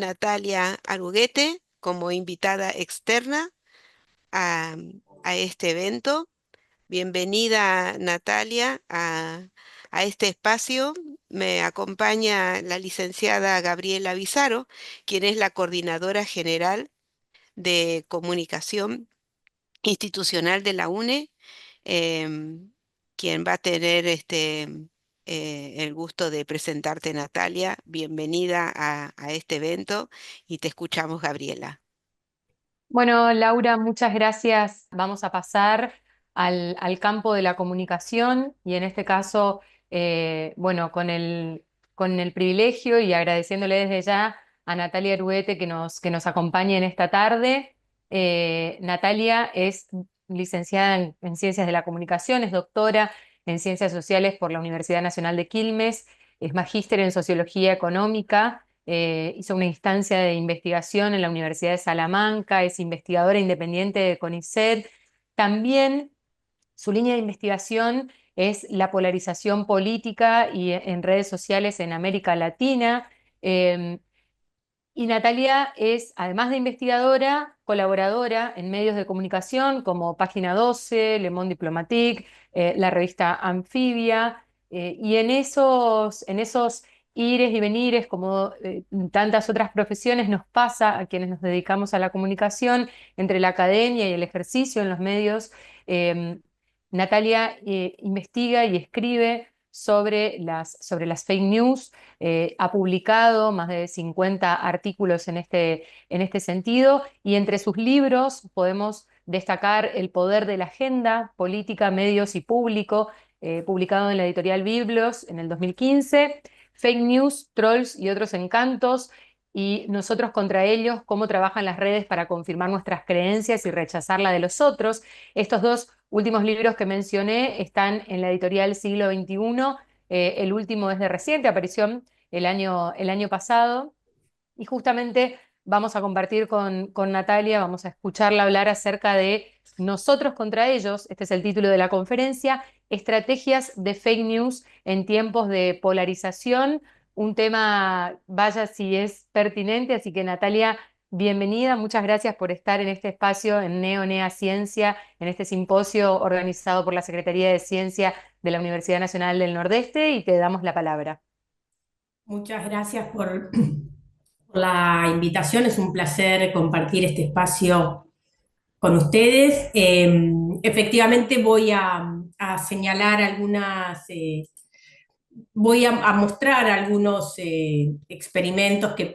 Natalia Aruguete como invitada externa a, a este evento. Bienvenida, Natalia, a este espacio. Me acompaña la licenciada Gabriela Bizarro, quien es la coordinadora general de comunicación institucional de la UNE, quien va a tener el gusto de presentarte, Natalia. Bienvenida a este evento y te escuchamos, Gabriela. Bueno, Laura, muchas gracias. Vamos a pasar al campo de la comunicación y en este caso, bueno, con el privilegio y agradeciéndole desde ya a Natalia Aruete que nos acompañe en esta tarde. Natalia es licenciada en Ciencias de la Comunicación, es doctora en Ciencias Sociales por la Universidad Nacional de Quilmes, es magíster en Sociología Económica. Hizo una instancia de investigación en la Universidad de Salamanca, es investigadora independiente de CONICET. También su línea de investigación es la polarización política y en redes sociales en América Latina. Eh, y Natalia es, además de investigadora, colaboradora en medios de comunicación como Página 12, Le Monde Diplomatique, la revista Anfibia, y en esos ires y venires, como tantas otras profesiones, nos pasa a quienes nos dedicamos a la comunicación, entre la academia y el ejercicio en los medios. eh, Natalia investiga y escribe sobre las fake news. Ha publicado más de 50 artículos en este sentido y entre sus libros podemos destacar El poder de la agenda, política, medios y público, publicado en la editorial Biblos en el 2015, Fake News, Trolls y otros encantos, y nosotros contra ellos, cómo trabajan las redes para confirmar nuestras creencias y rechazar la de los otros. Estos dos últimos libros que mencioné están en la editorial Siglo XXI. El último es de reciente aparición, el año pasado, y justamente vamos a compartir con Natalia, vamos a escucharla hablar acerca de nosotros contra ellos, este es el título de la conferencia, estrategias de fake news en tiempos de polarización, un tema, vaya si es pertinente, así que Natalia, bienvenida, muchas gracias por estar en este espacio en NeoNea Ciencia, en este simposio organizado por la Secretaría de Ciencia de la Universidad Nacional del Nordeste, y te damos la palabra. Muchas gracias por la invitación. Es un placer compartir este espacio con ustedes. Efectivamente voy a señalar voy a mostrar algunos experimentos que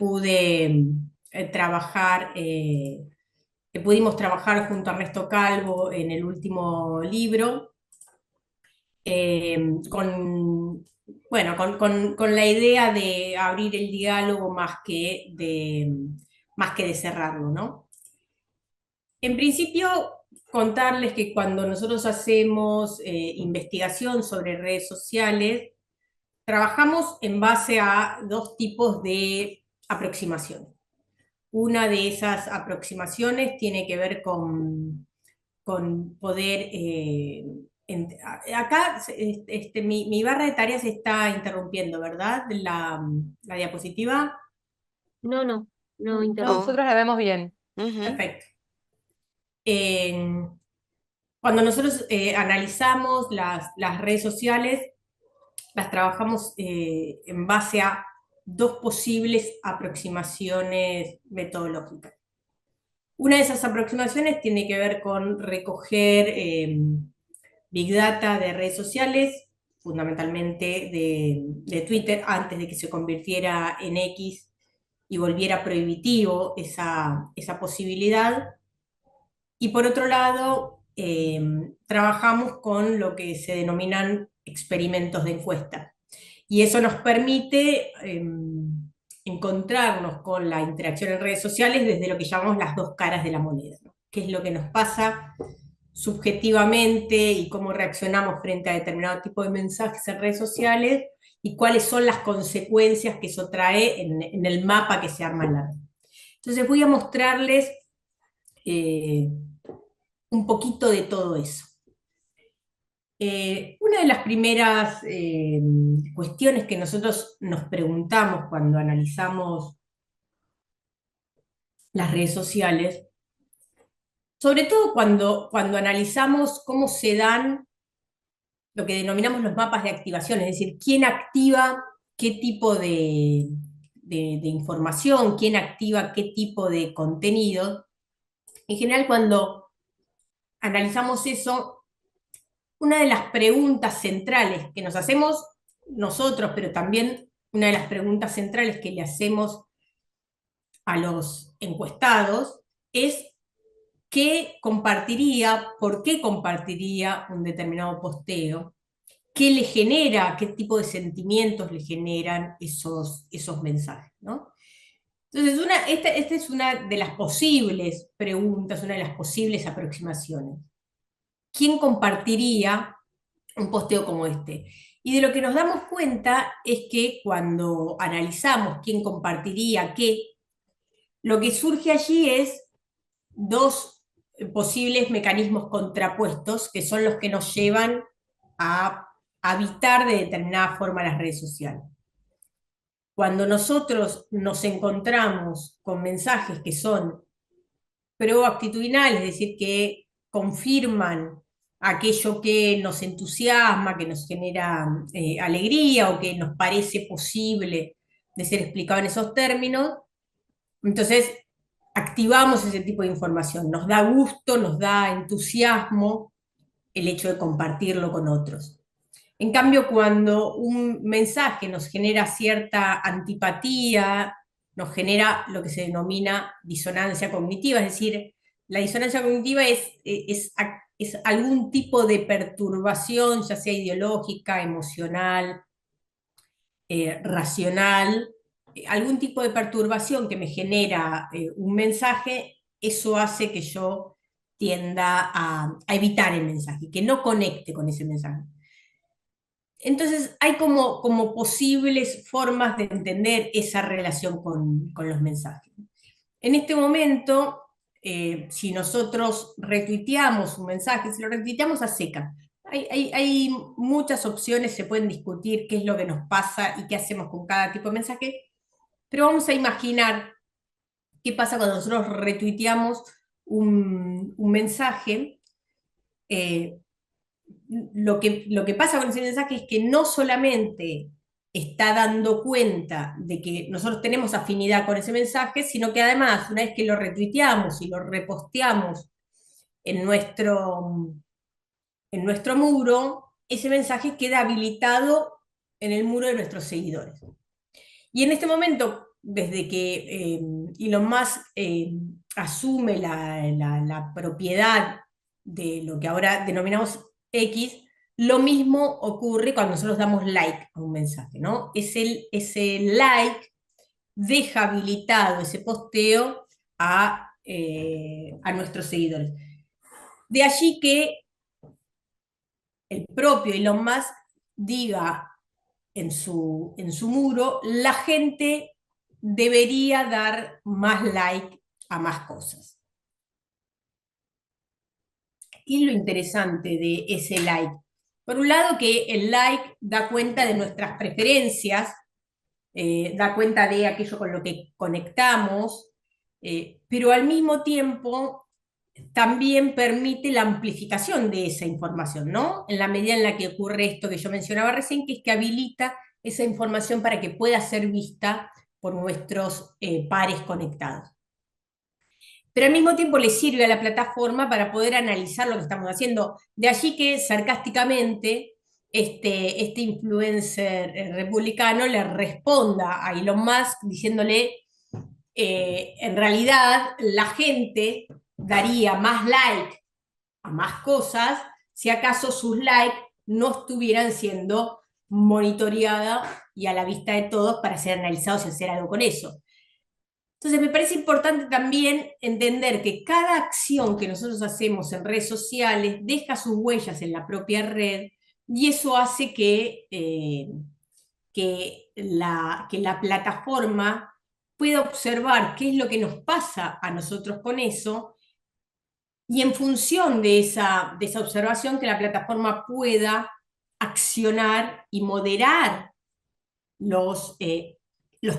que pudimos trabajar junto a Ernesto Calvo en el último libro, con, bueno, con la idea de abrir el diálogo más que de cerrarlo, ¿no? En principio, contarles que cuando nosotros hacemos investigación sobre redes sociales, trabajamos en base a dos tipos de aproximación. Una de esas aproximaciones tiene que ver con poder... acá mi barra de tareas se está interrumpiendo, ¿verdad? La diapositiva. No, no, no No, Oh, interrumpe. nosotros la vemos bien. ujú. Perfecto. Cuando nosotros analizamos las redes sociales, las trabajamos en base a dos posibles aproximaciones metodológicas. Una de esas aproximaciones tiene que ver con recoger Big Data de redes sociales, fundamentalmente de Twitter, antes de que se convirtiera en X y volviera prohibitivo esa posibilidad. Y por otro lado, trabajamos con lo que se denominan experimentos de encuesta. Y eso nos permite encontrarnos con la interacción en redes sociales desde lo que llamamos las dos caras de la moneda, ¿no? ¿Qué es lo que nos pasa subjetivamente y cómo reaccionamos frente a determinado tipo de mensajes en redes sociales y cuáles son las consecuencias que eso trae en el mapa que se arma en la red? Entonces voy a mostrarles eh, un poquito de todo eso. Una de las primeras cuestiones que nosotros nos preguntamos cuando analizamos las redes sociales, sobre todo cuando analizamos cómo se dan lo que denominamos los mapas de activación, es decir, quién activa qué tipo de información, quién activa qué tipo de contenido. En general, cuando analizamos eso, una de las preguntas centrales que nos hacemos nosotros, pero también una de las preguntas centrales que le hacemos a los encuestados es qué compartiría, por qué compartiría un determinado posteo, qué le genera, qué tipo de sentimientos le generan esos mensajes, ¿no? Entonces, esta es una de las posibles preguntas, una de las posibles aproximaciones. ¿Quién compartiría un posteo como este? Y de lo que nos damos cuenta es que cuando analizamos quién compartiría qué, lo que surge allí es dos posibles mecanismos contrapuestos que son los que nos llevan a habitar de determinada forma las redes sociales. Cuando nosotros nos encontramos con mensajes que son proactitudinales, es decir, que confirman aquello que nos entusiasma, que nos genera alegría o que nos parece posible de ser explicado en esos términos, entonces activamos ese tipo de información. Nos da gusto, nos da entusiasmo el hecho de compartirlo con otros. En cambio, cuando un mensaje nos genera cierta antipatía, nos genera lo que se denomina disonancia cognitiva, es decir, la disonancia cognitiva es algún tipo de perturbación, ya sea ideológica, emocional, racional, algún tipo de perturbación que me genera un mensaje, eso hace que yo tienda a evitar el mensaje, que no conecte con ese mensaje. Entonces hay como posibles formas de entender esa relación con los mensajes. En este momento, si nosotros retuiteamos un mensaje, si lo retuiteamos a seca, hay muchas opciones, se pueden discutir qué es lo que nos pasa y qué hacemos con cada tipo de mensaje, pero vamos a imaginar qué pasa cuando nosotros retuiteamos un mensaje. Lo que pasa con ese mensaje es que no solamente está dando cuenta de que nosotros tenemos afinidad con ese mensaje, sino que además, una vez que lo retuiteamos y lo reposteamos en nuestro muro, ese mensaje queda habilitado en el muro de nuestros seguidores. Y en este momento, desde que Elon Musk asume la propiedad de lo que ahora denominamos X, lo mismo ocurre cuando nosotros damos like a un mensaje, ¿no? Ese like deja habilitado ese posteo a nuestros seguidores. De allí que el propio Elon Musk diga en su muro, la gente debería dar más like a más cosas. ¿Qué es lo interesante de ese like? Por un lado, que el like da cuenta de nuestras preferencias, da cuenta de aquello con lo que conectamos, pero al mismo tiempo también permite la amplificación de esa información, ¿no? En la medida en la que ocurre esto que yo mencionaba recién, que es que habilita esa información para que pueda ser vista por nuestros pares conectados. Pero al mismo tiempo le sirve a la plataforma para poder analizar lo que estamos haciendo. De allí que sarcásticamente este influencer republicano le responda a Elon Musk diciéndole, en realidad la gente daría más like a más cosas si acaso sus likes no estuvieran siendo monitoreadas y a la vista de todos para ser analizados y hacer algo con eso. Entonces me parece importante también entender que cada acción que nosotros hacemos en redes sociales deja sus huellas en la propia red y eso hace que la plataforma pueda observar qué es lo que nos pasa a nosotros con eso y en función de esa observación que la plataforma pueda accionar y moderar los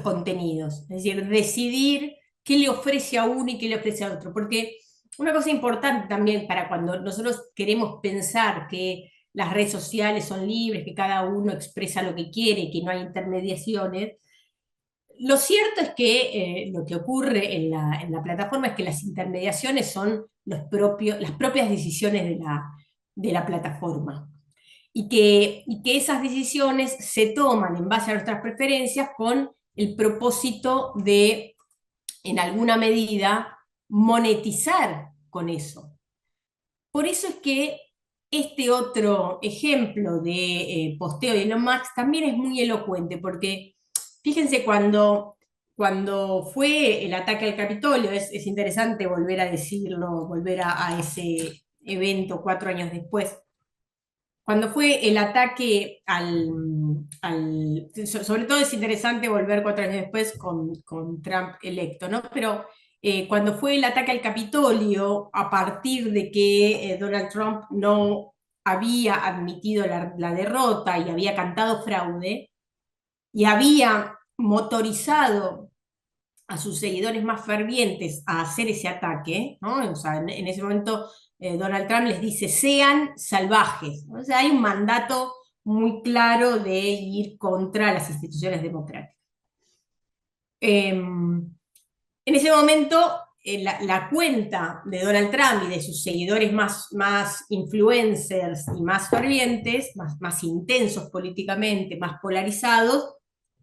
contenidos, es decir, decidir qué le ofrece a uno y qué le ofrece a otro. Porque una cosa importante también para cuando nosotros queremos pensar que las redes sociales son libres, que cada uno expresa lo que quiere, que no hay intermediaciones, lo cierto es que lo que ocurre en la plataforma es que las intermediaciones son las propias decisiones de la plataforma. Y que esas decisiones se toman en base a nuestras preferencias con el propósito de, en alguna medida, monetizar con eso. Por eso es que este otro ejemplo de posteo de Elon Musk también es muy elocuente, porque fíjense cuando fue el ataque al Capitolio, es interesante volver a decirlo, volver a ese evento 4 años después. Cuando fue el ataque sobre todo es interesante volver 4 años después con Trump electo, ¿no? Pero cuando fue el ataque al Capitolio, a partir de que Donald Trump no había admitido la derrota y había cantado fraude, y había motorizado a sus seguidores más fervientes a hacer ese ataque, ¿no? O sea, en ese momento Donald Trump les dice, sean salvajes. O sea, hay un mandato muy claro de ir contra las instituciones democráticas. En ese momento, la cuenta de Donald Trump y de sus seguidores más influencers y más fervientes, más intensos políticamente, más polarizados,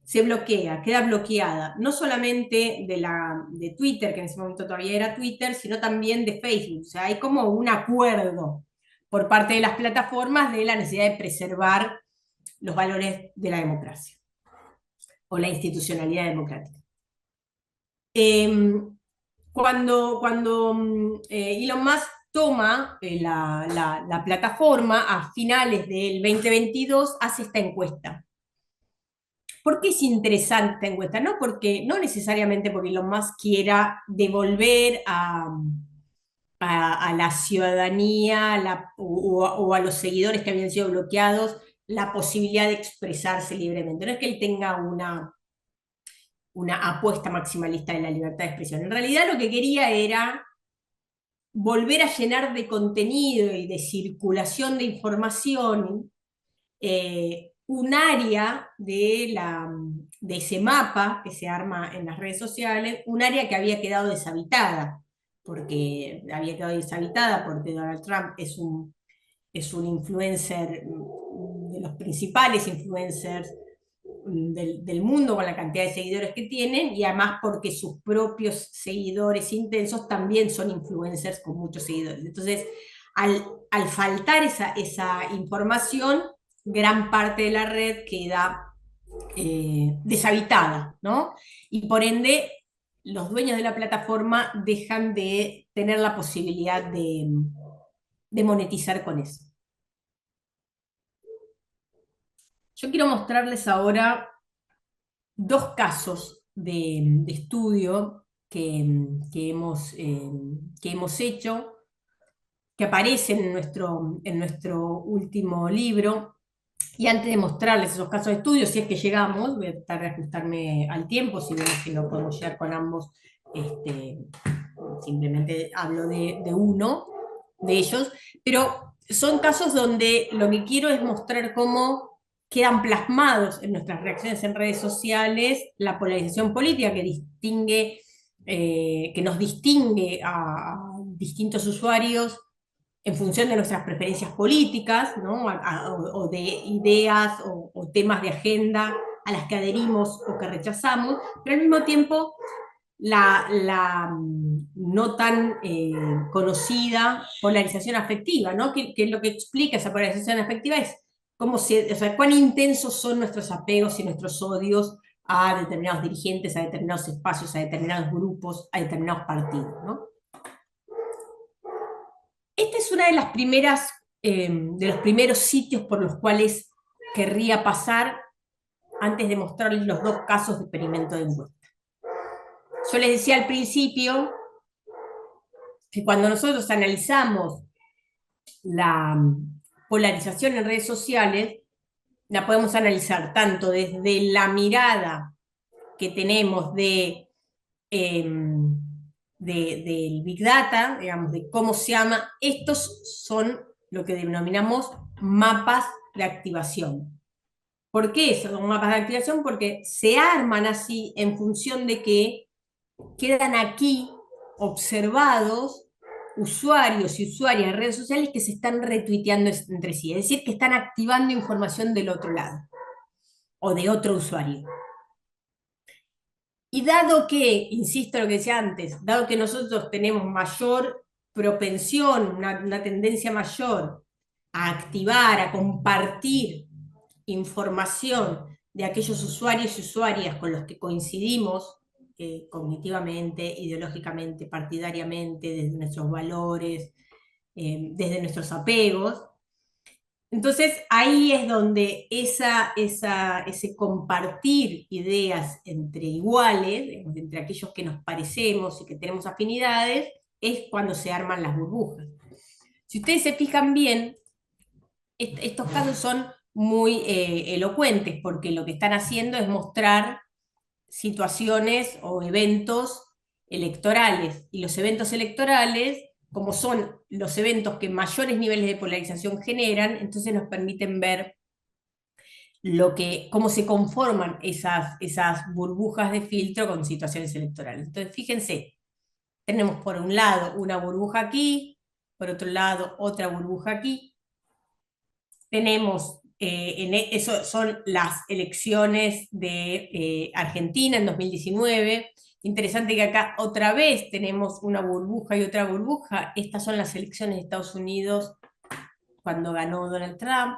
se bloquea, queda bloqueada, no solamente de Twitter, que en ese momento todavía era Twitter, sino también de Facebook. O sea, hay como un acuerdo por parte de las plataformas de la necesidad de preservar los valores de la democracia o la institucionalidad democrática. Cuando Elon Musk toma la plataforma a finales del 2022, hace esta encuesta. ¿Por qué es interesante esta encuesta? No necesariamente porque Elon Musk quiera devolver a la ciudadanía o a los seguidores que habían sido bloqueados la posibilidad de expresarse libremente. No es que él tenga una apuesta maximalista de la libertad de expresión. En realidad lo que quería era volver a llenar de contenido y de circulación de información un área de ese mapa que se arma en las redes sociales, un área que había quedado deshabitada, porque Donald Trump es un influencer, de los principales influencers del mundo con la cantidad de seguidores que tienen, y además porque sus propios seguidores intensos también son influencers con muchos seguidores. Entonces, al faltar esa información, gran parte de la red queda deshabitada, ¿no? Y por ende, los dueños de la plataforma dejan de tener la posibilidad de monetizar con eso. Yo quiero mostrarles ahora 2 casos de estudio que hemos hecho, que aparecen en nuestro último libro. Y antes de mostrarles esos casos de estudio, si es que llegamos, voy a tratar de ajustarme al tiempo, si vemos que no podemos llegar con ambos, simplemente hablo de uno de ellos, pero son casos donde lo que quiero es mostrar cómo quedan plasmados en nuestras reacciones en redes sociales la polarización política que nos distingue a distintos usuarios en función de nuestras preferencias políticas, ¿no? O de ideas o temas de agenda a las que adherimos o que rechazamos, pero al mismo tiempo la no tan conocida polarización afectiva, ¿no? Que lo que explica esa polarización afectiva es o sea, cuán intensos son nuestros apegos y nuestros odios a determinados dirigentes, a determinados espacios, a determinados grupos, a determinados partidos, ¿no? Esta es una de las primeras, de los primeros sitios por los cuales querría pasar antes de mostrarles los 2 casos de experimento de encuesta. Yo les decía al principio que cuando nosotros analizamos la polarización en redes sociales, la podemos analizar tanto desde la mirada que tenemos de del Big Data, digamos, de cómo se llama. Estos son lo que denominamos mapas de activación. ¿Por qué son mapas de activación? Porque se arman así en función de que quedan aquí observados usuarios y usuarias de redes sociales que se están retuiteando entre sí, es decir, que están activando información del otro lado o de otro usuario. Y dado que, insisto en lo que decía antes, dado que nosotros tenemos mayor propensión, una tendencia mayor a activar, a compartir información de aquellos usuarios y usuarias con los que coincidimos cognitivamente, ideológicamente, partidariamente, desde nuestros valores, desde nuestros apegos. Entonces ahí es donde ese compartir ideas entre iguales, digamos, entre aquellos que nos parecemos y que tenemos afinidades, es cuando se arman las burbujas. Si ustedes se fijan bien, estos casos son muy elocuentes, porque lo que están haciendo es mostrar situaciones o eventos electorales, y los eventos electorales, como son los eventos que mayores niveles de polarización generan, entonces nos permiten ver cómo se conforman esas burbujas de filtro con situaciones electorales. Entonces, fíjense, tenemos por un lado una burbuja aquí, por otro lado otra burbuja aquí. Tenemos, eso son las elecciones de Argentina en 2019. Interesante que acá otra vez tenemos una burbuja y otra burbuja. Estas son las elecciones de Estados Unidos cuando ganó Donald Trump.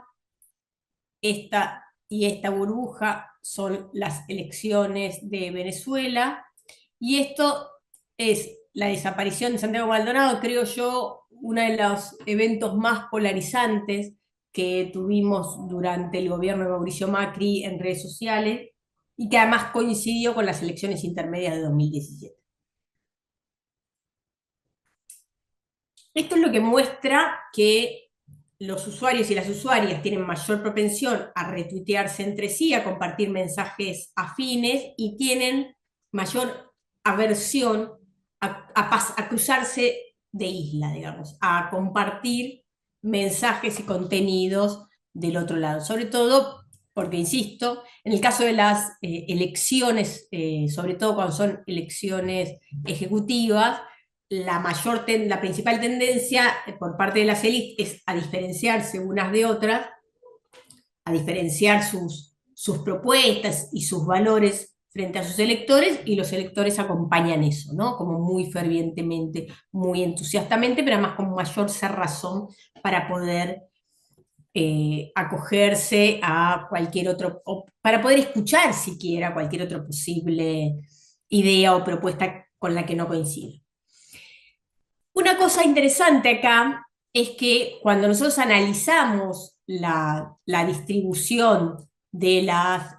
Esta y esta burbuja son las elecciones de Venezuela. Y esto es la desaparición de Santiago Maldonado, creo yo, uno de los eventos más polarizantes que tuvimos durante el gobierno de Mauricio Macri en redes sociales, y que además coincidió con las elecciones intermedias de 2017. Esto es lo que muestra que los usuarios y las usuarias tienen mayor propensión a retuitearse entre sí, a compartir mensajes afines, y tienen mayor aversión a cruzarse de isla, digamos, a compartir mensajes y contenidos del otro lado. Sobre todo porque, insisto, en el caso de las elecciones, sobre todo cuando son elecciones ejecutivas, la principal tendencia por parte de las élites es a diferenciarse unas de otras, a diferenciar sus propuestas y sus valores frente a sus electores, y los electores acompañan eso, ¿no? Como muy fervientemente, muy entusiastamente, pero además con mayor cerrazón para poder acogerse a cualquier otro, para poder escuchar siquiera cualquier otra posible idea o propuesta con la que no coincide. Una cosa interesante acá es que cuando nosotros analizamos la distribución de las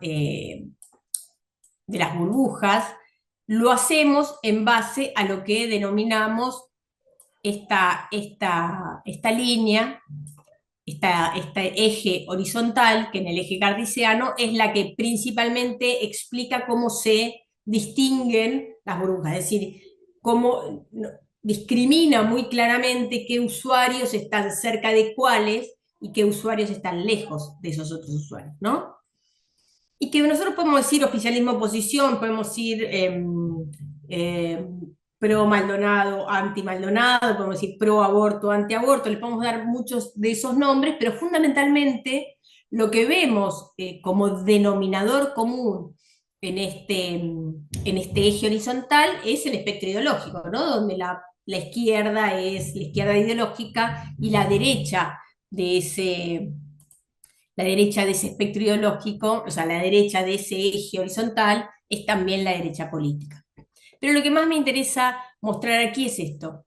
burbujas, lo hacemos en base a lo que denominamos esta línea, este eje horizontal, que en el eje cartesiano es la que principalmente explica cómo se distinguen las burbujas, es decir, cómo discrimina muy claramente qué usuarios están cerca de cuáles y qué usuarios están lejos de esos otros usuarios, ¿no? Y que nosotros podemos decir oficialismo-oposición, podemos decir pro-Maldonado, anti-Maldonado, podemos decir pro-aborto, anti-aborto, le podemos dar muchos de esos nombres, pero fundamentalmente lo que vemos como denominador común en este eje horizontal es el espectro ideológico, ¿no? Donde la izquierda es la izquierda ideológica, y la derecha de ese espectro ideológico, o sea, la derecha de ese eje horizontal, es también la derecha política. Pero lo que más me interesa mostrar aquí es esto.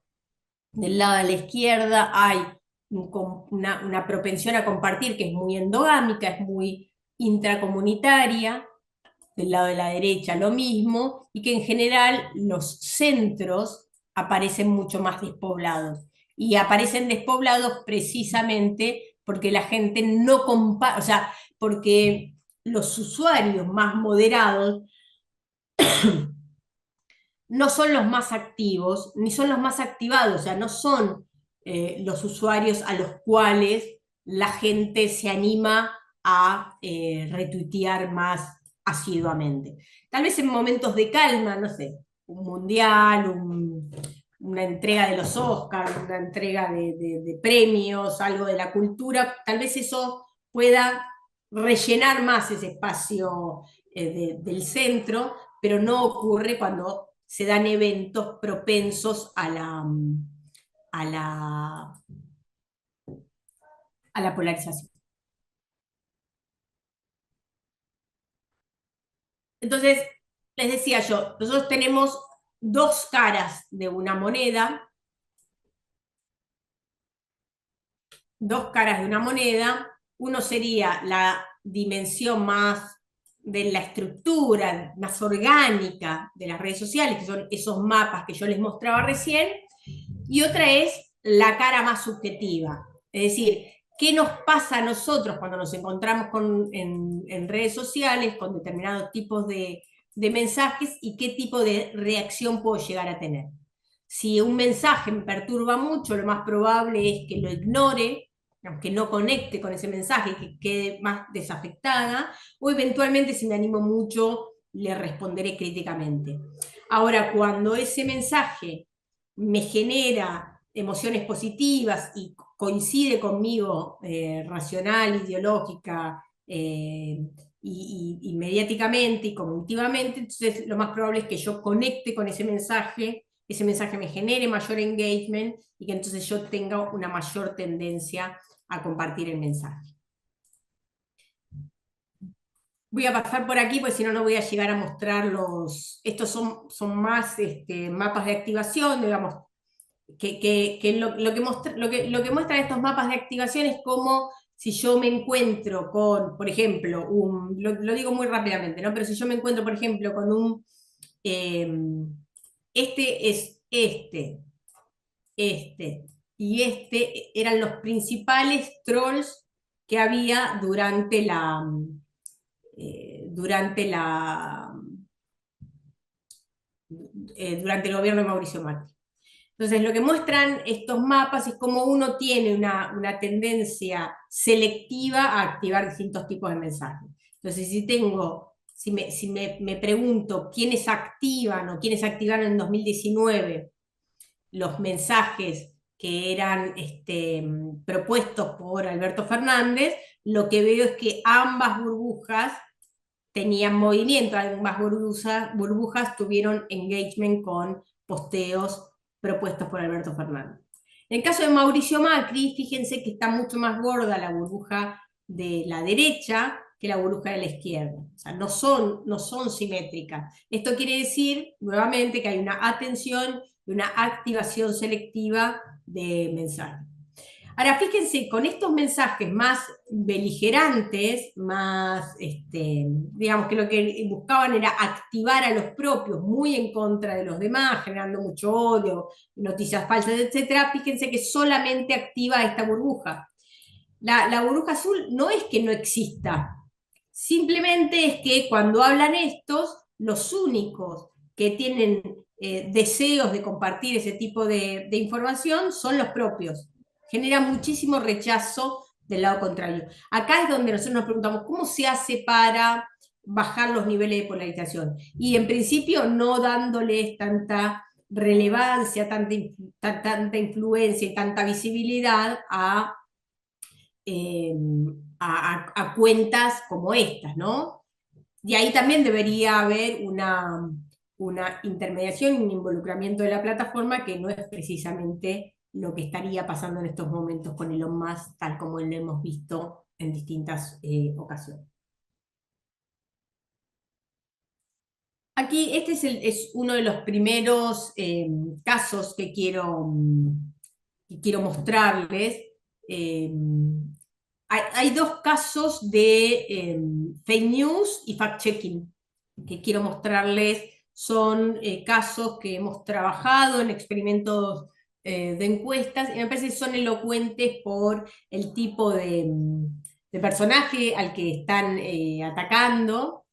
Del lado de la izquierda hay una propensión a compartir que es muy endogámica, es muy intracomunitaria. Del lado de la derecha lo mismo, y que en general los centros aparecen mucho más despoblados. Y aparecen despoblados precisamente porque la gente no comparte, o sea, porque los usuarios más moderados no son los más activos, ni son los más activados, o sea, no son los usuarios a los cuales la gente se anima a retuitear más asiduamente. Tal vez en momentos de calma, no sé, un mundial, una entrega de los Oscars, una entrega de premios, algo de la cultura, tal vez eso pueda rellenar más ese espacio del centro, pero no ocurre cuando se dan eventos propensos a la, a la polarización. Entonces, les decía yo, nosotros tenemos dos caras de una moneda, uno sería la dimensión más de la estructura, más orgánica de las redes sociales, que son esos mapas que yo les mostraba recién, y otra es la cara más subjetiva, es decir, qué nos pasa a nosotros cuando nos encontramos en redes sociales con determinados tipos de mensajes y qué tipo de reacción puedo llegar a tener. Si un mensaje me perturba mucho, lo más probable es que lo ignore, aunque no conecte con ese mensaje, que quede más desafectada, o eventualmente si me animo mucho, le responderé críticamente. Ahora, cuando ese mensaje me genera emociones positivas y coincide conmigo racional, ideológica y mediáticamente y cognitivamente, entonces lo más probable es que yo conecte con ese mensaje me genere mayor engagement y que entonces yo tenga una mayor tendencia a compartir el mensaje. Voy a pasar por aquí, porque si no, no voy a llegar a mostrar estos son más mapas de activación, digamos, lo que muestran estos mapas de activación es como si yo me encuentro con, por ejemplo, lo digo muy rápidamente, ¿no? Pero si yo me encuentro, por ejemplo, con y eran los principales trolls que había durante el gobierno de Mauricio Macri. Entonces, lo que muestran estos mapas es cómo uno tiene una tendencia selectiva a activar distintos tipos de mensajes. Entonces, si me pregunto quiénes activan o quiénes activaron en 2019 los mensajes que eran propuestos por Alberto Fernández, lo que veo es que ambas burbujas tenían movimiento, ambas burbujas tuvieron engagement con posteos propuestos por Alberto Fernández. En el caso de Mauricio Macri, fíjense que está mucho más gorda la burbuja de la derecha que la burbuja de la izquierda. O sea, no son simétricas. Esto quiere decir, nuevamente, que hay una atención y una activación selectiva de mensajes. Ahora, fíjense, con estos mensajes más beligerantes, más, digamos que lo que buscaban era activar a los propios, muy en contra de los demás, generando mucho odio, noticias falsas, etc., fíjense que solamente activa esta burbuja. La burbuja azul no es que no exista, simplemente es que cuando hablan estos, los únicos que tienen deseos de compartir ese tipo de información son los propios. Genera muchísimo rechazo del lado contrario. Acá es donde nosotros nos preguntamos, ¿cómo se hace para bajar los niveles de polarización? Y en principio no dándoles tanta relevancia, tanta influencia y tanta visibilidad a cuentas como estas, ¿no? Y ahí también debería haber una intermediación y un involucramiento de la plataforma que no es precisamente lo que estaría pasando en estos momentos con Elon Musk, tal como lo hemos visto en distintas ocasiones. Aquí este es uno de los primeros casos que quiero mostrarles. Hay dos casos de fake news y fact-checking que quiero mostrarles. Son casos que hemos trabajado en experimentos de encuestas y me parece que son elocuentes por el tipo de personaje al que están atacando.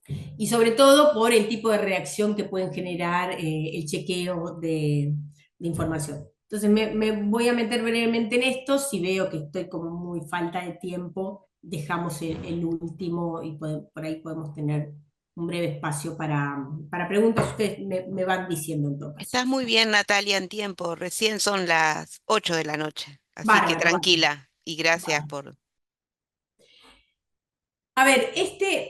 Y sobre todo por el tipo de reacción que pueden generar el chequeo de información. Entonces me voy a meter brevemente en esto. Si veo que estoy como muy falta de tiempo, dejamos el último y por ahí podemos tener un breve espacio para preguntas. Ustedes me van diciendo en todo caso. Estás muy bien, Natalia, en tiempo. Recién son las 8 de la noche, así que Bárbaro, bárbaro. tranquila y gracias Bárbaro. por... A ver,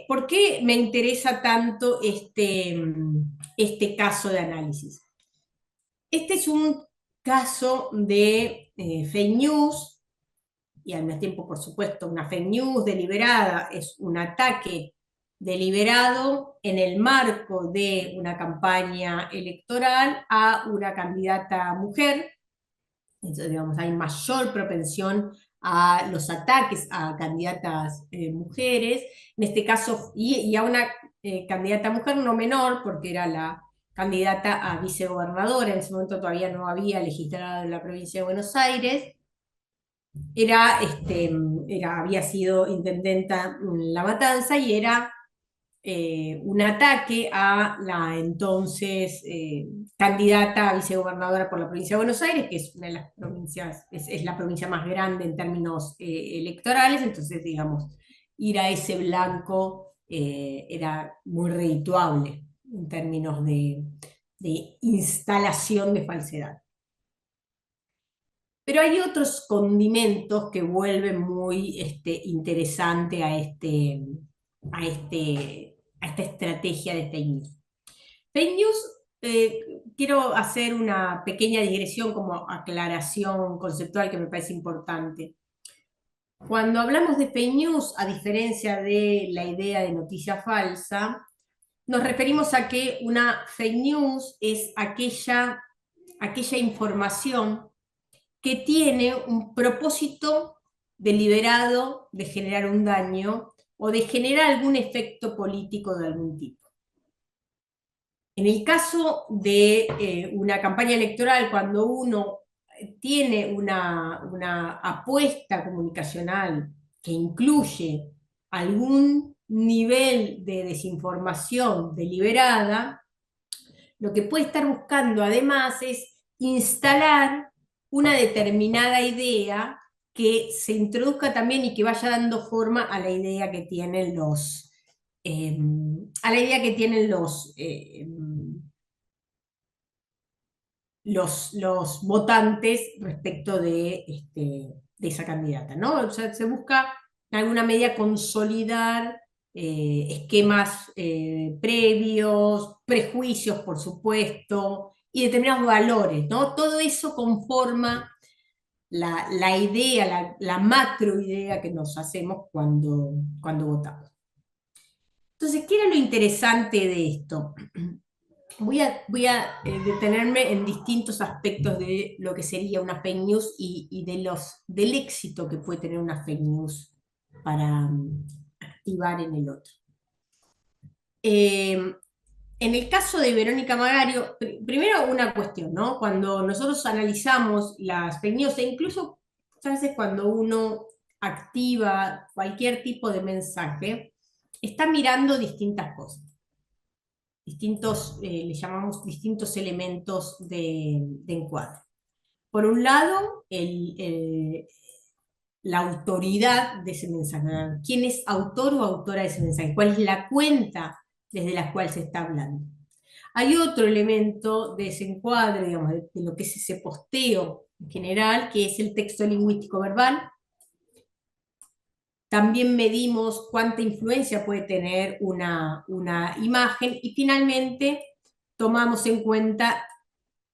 ¿por qué me interesa tanto este caso de análisis? Este es un caso de fake news, y al mismo tiempo, por supuesto, una fake news deliberada, es un ataque deliberado en el marco de una campaña electoral a una candidata mujer. Entonces, digamos, hay mayor propensión a los ataques a candidatas mujeres, en este caso, y a una candidata mujer no menor, porque era la candidata a vicegobernadora, en ese momento todavía no había legislado en la provincia de Buenos Aires, había sido intendenta en La Matanza y era un ataque a la entonces candidata a vicegobernadora por la provincia de Buenos Aires, que es una de las provincias, es la provincia más grande en términos electorales, entonces, digamos, ir a ese blanco era muy redituable en términos de instalación de falsedad. Pero hay otros condimentos que vuelven muy interesante a esta estrategia de fake news. Fake news, quiero hacer una pequeña digresión como aclaración conceptual que me parece importante. Cuando hablamos de fake news, a diferencia de la idea de noticia falsa, nos referimos a que una fake news es aquella información que tiene un propósito deliberado de generar un daño o de generar algún efecto político de algún tipo. En el caso de una campaña electoral, cuando uno tiene una apuesta comunicacional que incluye algún nivel de desinformación deliberada, lo que puede estar buscando además es instalar una determinada idea que se introduzca también y que vaya dando forma a la idea que tienen los votantes respecto de esa candidata, ¿no? O sea, se busca en alguna medida consolidar esquemas previos, prejuicios, por supuesto, y determinados valores, ¿no? Todo eso conforma la idea, la macroidea que nos hacemos cuando votamos. Entonces, ¿qué era lo interesante de esto? Voy a detenerme en distintos aspectos de lo que sería una fake news y del éxito que puede tener una fake news para activar en el otro. En el caso de Verónica Magario, primero una cuestión, ¿no? Cuando nosotros analizamos las fake news, e incluso muchas veces cuando uno activa cualquier tipo de mensaje, está mirando distintas cosas. Le llamamos distintos elementos de encuadre. Por un lado, la autoridad de ese mensaje. ¿Quién es autor o autora de ese mensaje? ¿Cuál es la cuenta desde la cual se está hablando? Hay otro elemento de ese encuadre, digamos, de lo que es ese posteo en general, que es el texto lingüístico verbal. También medimos cuánta influencia puede tener una imagen y finalmente tomamos en cuenta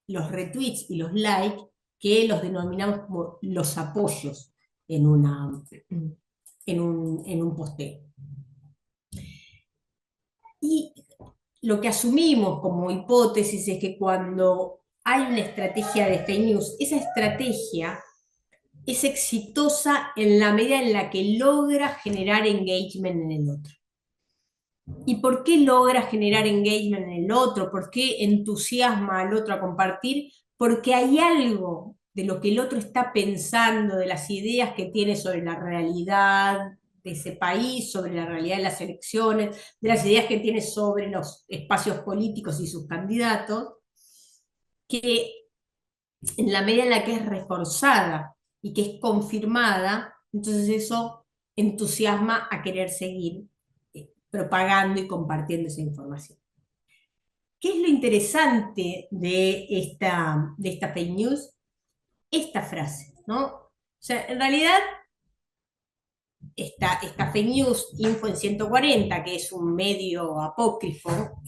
los retweets y los likes, que los denominamos como los apoyos en un posteo. Y lo que asumimos como hipótesis es que cuando hay una estrategia de fake news, esa estrategia es exitosa en la medida en la que logra generar engagement en el otro. ¿Y por qué logra generar engagement en el otro? ¿Por qué entusiasma al otro a compartir? Porque hay algo de lo que el otro está pensando, de las ideas que tiene sobre la realidad, ese país, sobre la realidad de las elecciones, de las ideas que tiene sobre los espacios políticos y sus candidatos, que en la medida en la que es reforzada y que es confirmada, entonces eso entusiasma a querer seguir propagando y compartiendo esa información. ¿Qué es lo interesante de esta fake news? Esta frase, ¿no? O sea, en realidad, esta fake news, Info en 140, que es un medio apócrifo,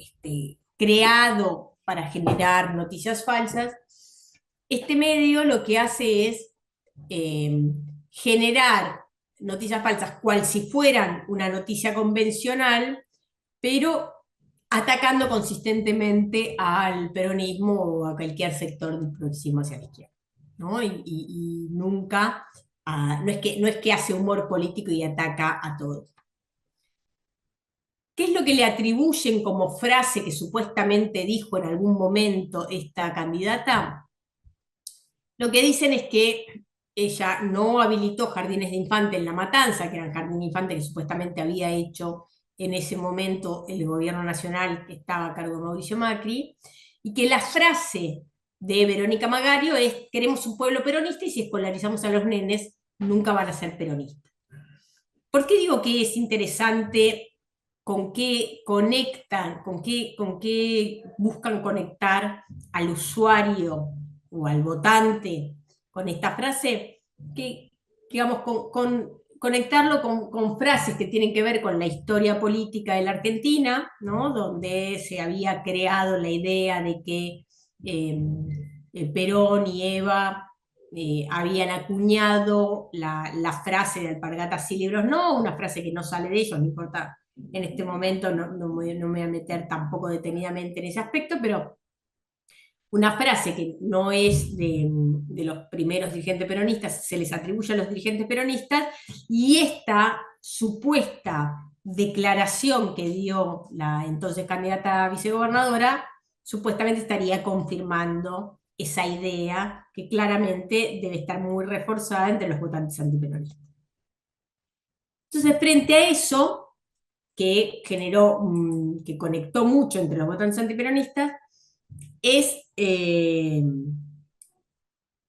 creado para generar noticias falsas, este medio lo que hace es generar noticias falsas, cual si fueran una noticia convencional, pero atacando consistentemente al peronismo o a cualquier sector del próximo hacia la izquierda, ¿no? Y nunca, no es que hace humor político y ataca a todos. ¿Qué es lo que le atribuyen como frase que supuestamente dijo en algún momento esta candidata? Lo que dicen es que ella no habilitó jardines de infante en La Matanza, que era el jardín de infante que supuestamente había hecho en ese momento el gobierno nacional que estaba a cargo de Mauricio Macri, y que la frase de Verónica Magario es: queremos un pueblo peronista y si escolarizamos a los nenes nunca van a ser peronistas. ¿Por qué digo que es interesante con qué conectan, con qué buscan conectar al usuario o al votante con esta frase? Que, digamos, conectarlo con frases que tienen que ver con la historia política de la Argentina, ¿no? Donde se había creado la idea de que Perón y Eva habían acuñado la frase de alpargatas y libros no, una frase que no sale de ellos, no importa, en este momento no me voy a meter tampoco detenidamente en ese aspecto, pero una frase que no es de los primeros dirigentes peronistas, se les atribuye a los dirigentes peronistas, y esta supuesta declaración que dio la entonces candidata a vicegobernadora, supuestamente estaría confirmando esa idea que claramente debe estar muy reforzada entre los votantes antiperonistas. Entonces, frente a eso, que generó, que conectó mucho entre los votantes antiperonistas, es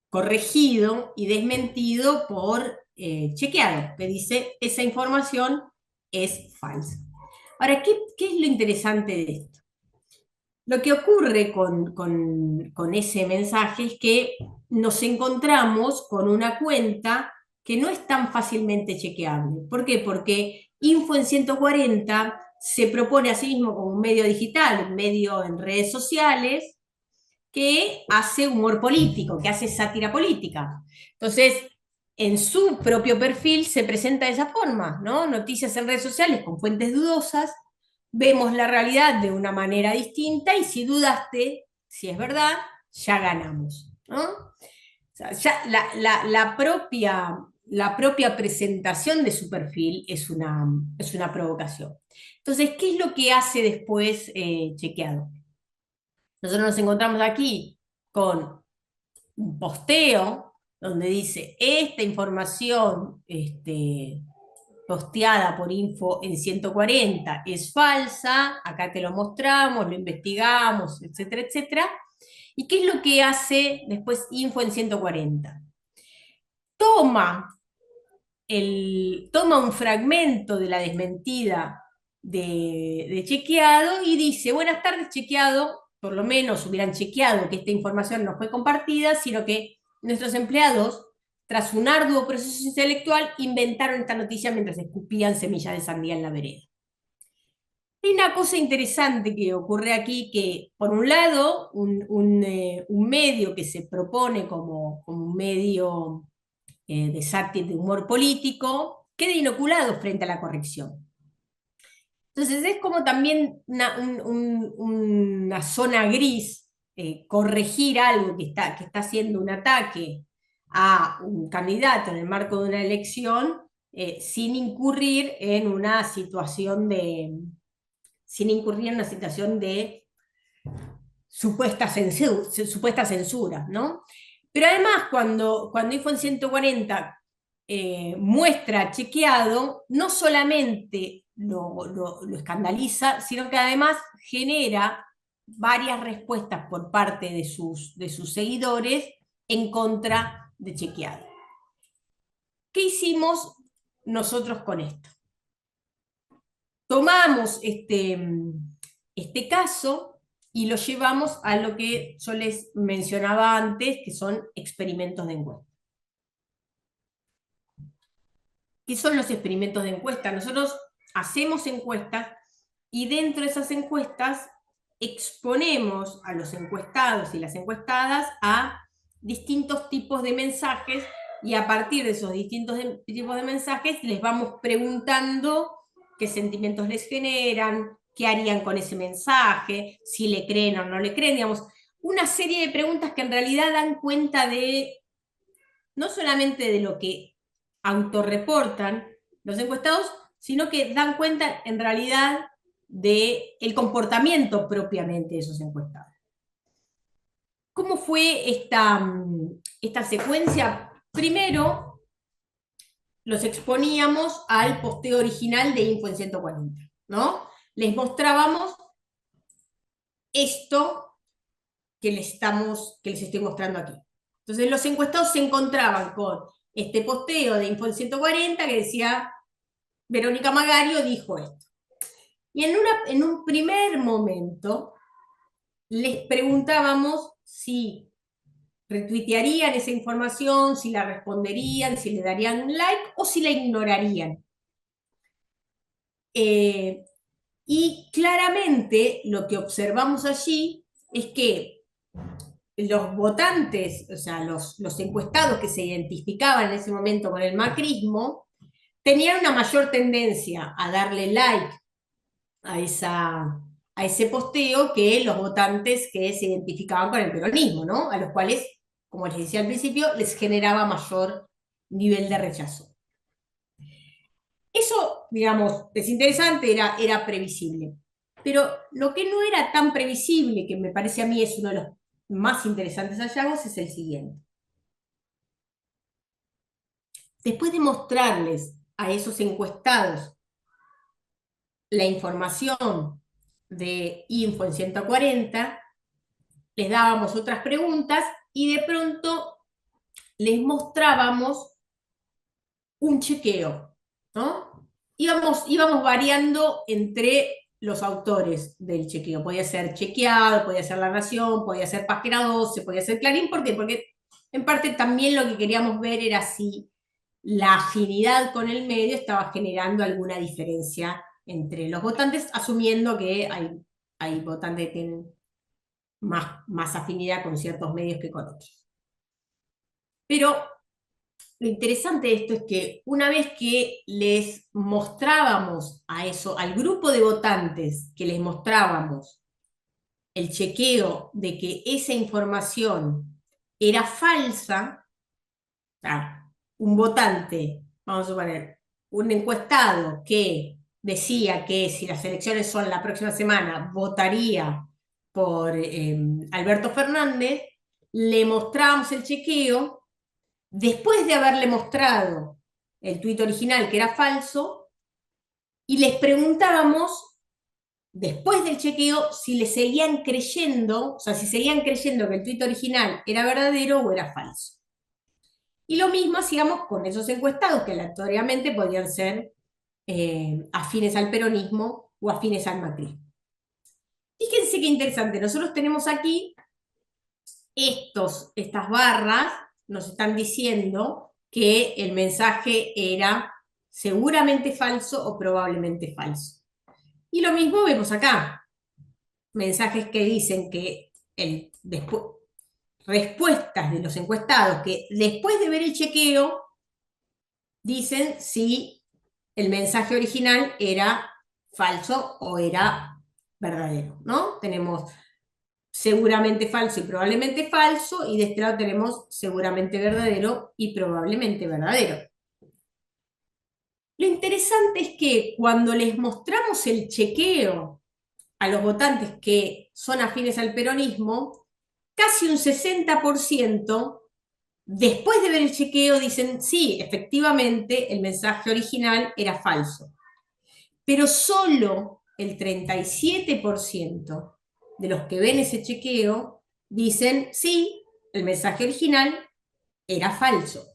corregido y desmentido por Chequeado, que dice: esa información es falsa. Ahora, ¿qué es lo interesante de esto? Lo que ocurre con ese mensaje es que nos encontramos con una cuenta que no es tan fácilmente chequeable. ¿Por qué? Porque Info en 140 se propone a sí mismo como un medio digital, un medio en redes sociales, que hace humor político, que hace sátira política. Entonces, en su propio perfil se presenta de esa forma, ¿no? Noticias en redes sociales con fuentes dudosas, vemos la realidad de una manera distinta y si dudaste, si es verdad, ya ganamos, ¿no? O sea, ya la propia presentación de su perfil es una provocación. Entonces, ¿qué es lo que hace después Chequeado? Nosotros nos encontramos aquí con un posteo donde dice: esta información posteada por Info en 140 es falsa, acá te lo mostramos, lo investigamos, etcétera, etcétera. ¿Y qué es lo que hace después Info en 140? Toma un fragmento de la desmentida de Chequeado y dice: buenas tardes, Chequeado. Por lo menos hubieran chequeado que esta información no fue compartida, sino que nuestros empleados, tras un arduo proceso intelectual, inventaron esta noticia mientras escupían semillas de sandía en la vereda. Hay una cosa interesante que ocurre aquí, que por un lado, un medio que se propone como un medio de sátira, de humor político, queda inoculado frente a la corrección. Entonces es como también una zona gris, corregir algo que está haciendo un ataque a un candidato en el marco de una elección, sin incurrir en una situación de supuesta censura, ¿no? Pero además, cuando Info en 140 muestra chequeado no solamente lo escandaliza, sino que además genera varias respuestas por parte de sus seguidores en contra de chequeado. ¿Qué hicimos nosotros con esto? Tomamos este caso y lo llevamos a lo que yo les mencionaba antes, que son experimentos de encuesta. ¿Qué son los experimentos de encuesta? Nosotros hacemos encuestas y dentro de esas encuestas exponemos a los encuestados y las encuestadas a distintos tipos de mensajes, y a partir de esos distintos tipos de mensajes les vamos preguntando qué sentimientos les generan, qué harían con ese mensaje, si le creen o no le creen, digamos, una serie de preguntas que en realidad dan cuenta de, no solamente de lo que autorreportan los encuestados, sino que dan cuenta en realidad del comportamiento propiamente de esos encuestados. ¿Cómo fue esta secuencia? Primero, los exponíamos al posteo original de Info en 140, ¿no? Les mostrábamos esto que les estoy mostrando aquí. Entonces los encuestados se encontraban con este posteo de Info en 140 que decía, Verónica Magario dijo esto. Y en un primer momento les preguntábamos si retuitearían esa información, si la responderían, si le darían un like o si la ignorarían. Y claramente lo que observamos allí es que los votantes, o sea, los encuestados que se identificaban en ese momento con el macrismo, tenían una mayor tendencia a darle like a ese posteo que los votantes que se identificaban con el peronismo, ¿no? A los cuales, como les decía al principio, les generaba mayor nivel de rechazo. Eso, digamos, es interesante, era previsible. Pero lo que no era tan previsible, que me parece a mí es uno de los más interesantes hallazgos, es el siguiente. Después de mostrarles a esos encuestados la información de Info en 140, les dábamos otras preguntas y de pronto les mostrábamos un chequeo, ¿no? Íbamos variando entre los autores del chequeo. Podía ser Chequeado, podía ser La Nación, podía ser Página 12, podía ser Clarín. ¿Por qué? Porque en parte también lo que queríamos ver era si la afinidad con el medio estaba generando alguna diferencia entre los votantes, asumiendo que hay votantes que tienen más afinidad con ciertos medios que con otros. Pero lo interesante de esto es que una vez que les mostrábamos al grupo de votantes que les mostrábamos el chequeo de que esa información era falsa, o sea, un votante, vamos a suponer, un encuestado que decía que si las elecciones son la próxima semana, votaría por Alberto Fernández, le mostrábamos el chequeo. Después de haberle mostrado el tuit original que era falso, y les preguntábamos, después del chequeo, si le seguían creyendo, o sea, si seguían creyendo que el tuit original era verdadero o era falso. Y lo mismo hacíamos con esos encuestados, que aleatoriamente podían ser afines al peronismo o afines al macrismo. Fíjense qué interesante, nosotros tenemos aquí estas barras, nos están diciendo que el mensaje era seguramente falso o probablemente falso. Y lo mismo vemos acá. Mensajes que dicen que respuestas de los encuestados que después de ver el chequeo dicen si el mensaje original era falso o era verdadero, ¿no? Tenemos seguramente falso y probablemente falso, y de este lado tenemos seguramente verdadero y probablemente verdadero. Lo interesante es que cuando les mostramos el chequeo a los votantes que son afines al peronismo, casi un 60% después de ver el chequeo dicen, sí, efectivamente el mensaje original era falso. Pero solo el 37% de los que ven ese chequeo dicen, sí, el mensaje original era falso.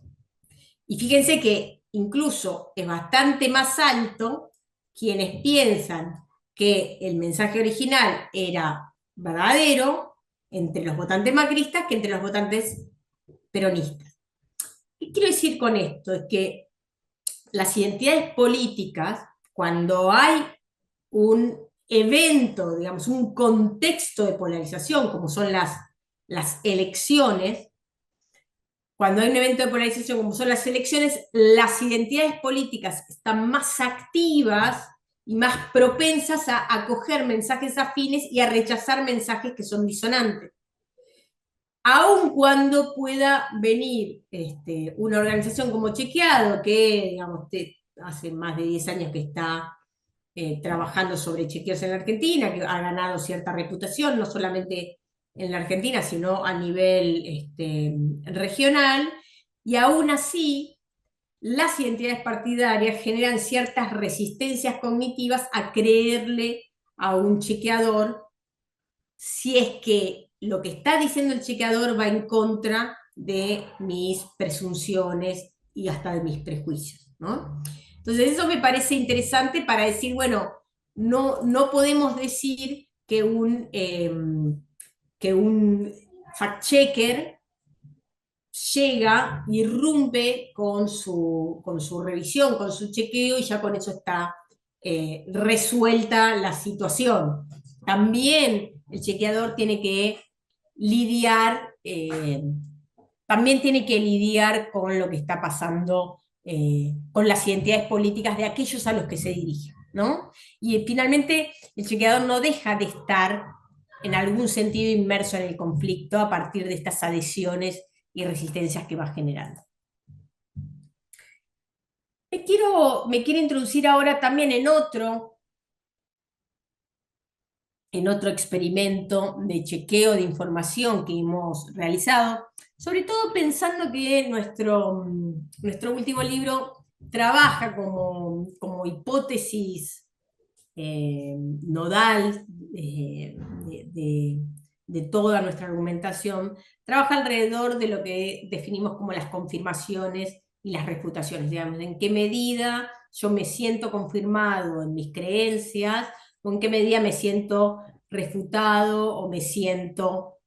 Y fíjense que incluso es bastante más alto quienes piensan que el mensaje original era verdadero entre los votantes macristas que entre los votantes peronistas. ¿Qué quiero decir con esto? Es que las identidades políticas, cuando hay un evento, digamos, un contexto de polarización, como son las elecciones, cuando hay un evento de polarización como son las elecciones, las identidades políticas están más activas y más propensas a acoger mensajes afines y a rechazar mensajes que son disonantes. Aun cuando pueda venir una organización como Chequeado, que digamos, hace más de 10 años que está trabajando sobre chequeos en la Argentina, que ha ganado cierta reputación, no solamente en la Argentina, sino a nivel regional, y aún así las identidades partidarias generan ciertas resistencias cognitivas a creerle a un chequeador si es que lo que está diciendo el chequeador va en contra de mis presunciones y hasta de mis prejuicios, ¿no? Entonces eso me parece interesante para decir, bueno, no podemos decir que un fact-checker llega, irrumpe con su revisión, con su chequeo, y ya con eso está resuelta la situación. También el chequeador tiene que lidiar, también tiene que lidiar con lo que está pasando con las identidades políticas de aquellos a los que se dirige, ¿no? Y finalmente el chequeador no deja de estar en algún sentido inmerso en el conflicto a partir de estas adhesiones y resistencias que va generando. Me quiero introducir ahora también en otro experimento de chequeo de información que hemos realizado, sobre todo pensando que nuestro último libro trabaja como hipótesis nodal de toda nuestra argumentación, trabaja alrededor de lo que definimos como las confirmaciones y las refutaciones, digamos, en qué medida yo me siento confirmado en mis creencias, o en qué medida me siento refutado o me siento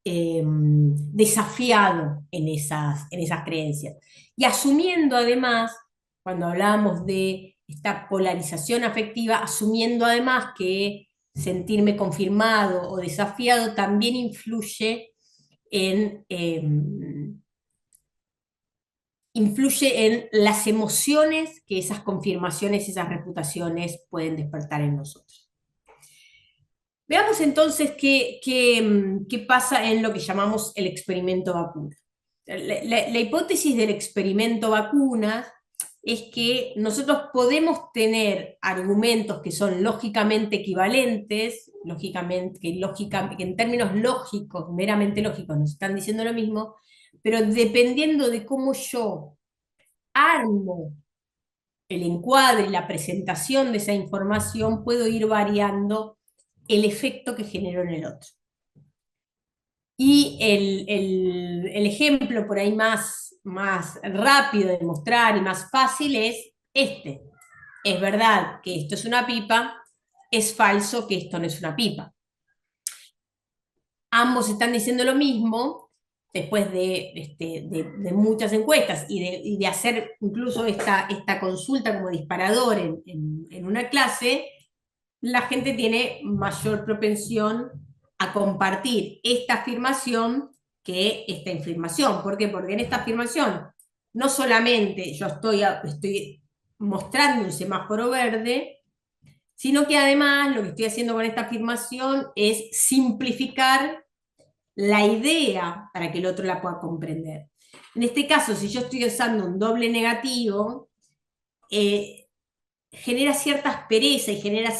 desafiado en esas creencias. Y asumiendo además, cuando hablamos de esta polarización afectiva, asumiendo además que sentirme confirmado o desafiado también influye en las emociones que esas confirmaciones, esas reputaciones pueden despertar en nosotros. Veamos entonces qué pasa en lo que llamamos el experimento vacuna. La hipótesis del experimento vacunas es que nosotros podemos tener argumentos que son lógicamente equivalentes, que en términos lógicos, meramente lógicos, nos están diciendo lo mismo, pero dependiendo de cómo yo armo el encuadre, la presentación de esa información, puedo ir variando el efecto que generó en el otro. Y el ejemplo por ahí más rápido de mostrar y más fácil es este. Es verdad que esto es una pipa, es falso que esto no es una pipa. Ambos están diciendo lo mismo, después de muchas encuestas y de hacer incluso esta consulta como disparador en una clase, la gente tiene mayor propensión a compartir esta afirmación que esta afirmación. ¿Por qué? Porque en esta afirmación no solamente yo estoy mostrando un semáforo verde, sino que además lo que estoy haciendo con esta afirmación es simplificar la idea para que el otro la pueda comprender. En este caso, si yo estoy usando un doble negativo, genera cierta aspereza y genera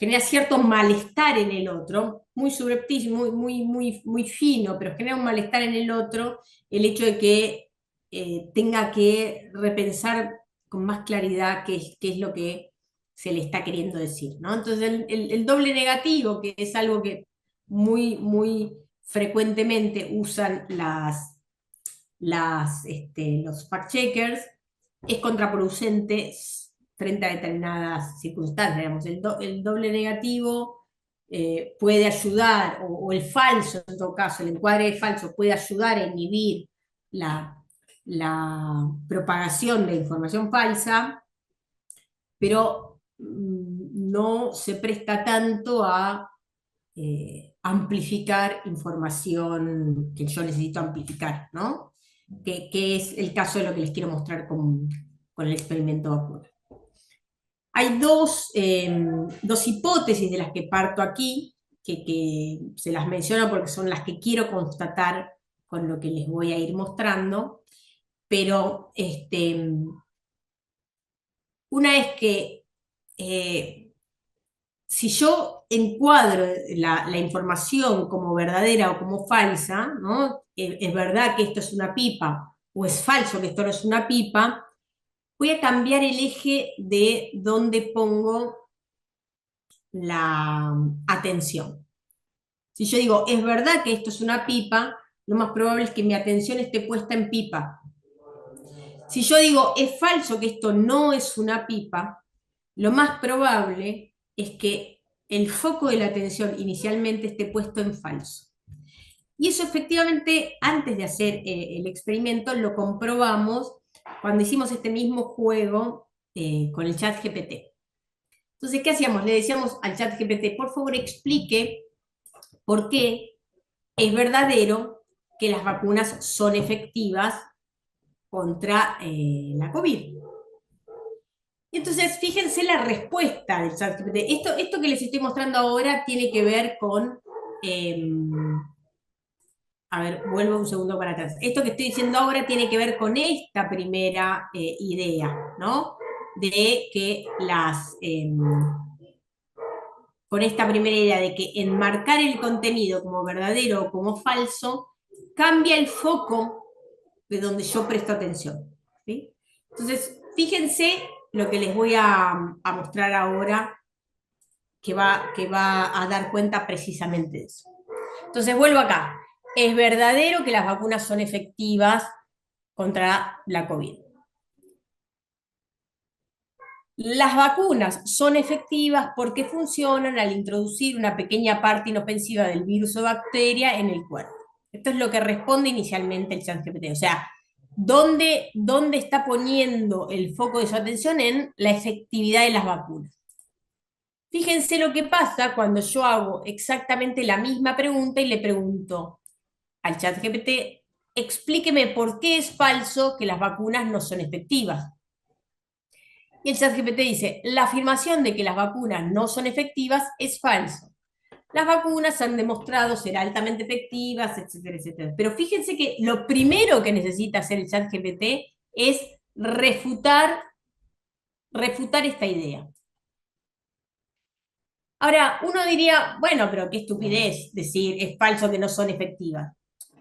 genera cierto malestar en el otro, muy subrepticio, muy fino, pero genera un malestar en el otro el hecho de que tenga que repensar con más claridad qué es lo que se le está queriendo decir, ¿no? Entonces el doble negativo, que es algo que muy frecuentemente usan los fact-checkers, es contraproducente frente a determinadas circunstancias. Digamos, el doble negativo puede ayudar, o el falso en todo caso, el encuadre falso puede ayudar a inhibir la propagación de información falsa, pero no se presta tanto a amplificar información que yo necesito amplificar, ¿no? Que es el caso de lo que les quiero mostrar con el experimento vacuna. Hay dos hipótesis de las que parto aquí, que se las menciono porque son las que quiero constatar con lo que les voy a ir mostrando, pero una es que si yo encuadro la información como verdadera o como falsa, ¿no? Es verdad que esto es una pipa o es falso que esto no es una pipa, voy a cambiar el eje de donde pongo la atención. Si yo digo, es verdad que esto es una pipa, lo más probable es que mi atención esté puesta en pipa. Si yo digo, es falso que esto no es una pipa, lo más probable es que el foco de la atención inicialmente esté puesto en falso. Y eso efectivamente, antes de hacer el experimento, lo comprobamos cuando hicimos este mismo juego con el chat GPT. Entonces, ¿qué hacíamos? Le decíamos al chat GPT, por favor explique por qué es verdadero que las vacunas son efectivas contra la COVID. Y entonces, fíjense la respuesta del chat GPT. Esto que les estoy mostrando ahora tiene que ver con... a ver, vuelvo un segundo para atrás. Esto que estoy diciendo ahora tiene que ver con esta primera idea, ¿no? De que con esta primera idea de que enmarcar el contenido como verdadero o como falso cambia el foco de donde yo presto atención, ¿sí? Entonces, fíjense lo que les voy a mostrar ahora, que va a dar cuenta precisamente de eso. Entonces, vuelvo acá. Es verdadero que las vacunas son efectivas contra la COVID. Las vacunas son efectivas porque funcionan al introducir una pequeña parte inofensiva del virus o bacteria en el cuerpo. Esto es lo que responde inicialmente el ChatGPT. O sea, ¿dónde está poniendo el foco de su atención? En la efectividad de las vacunas. Fíjense lo que pasa cuando yo hago exactamente la misma pregunta y le pregunto al ChatGPT, explíqueme por qué es falso que las vacunas no son efectivas. Y el ChatGPT dice, la afirmación de que las vacunas no son efectivas es falso. Las vacunas han demostrado ser altamente efectivas, etcétera, etcétera. Pero fíjense que lo primero que necesita hacer el ChatGPT es refutar esta idea. Ahora, uno diría, bueno, pero qué estupidez decir es falso que no son efectivas.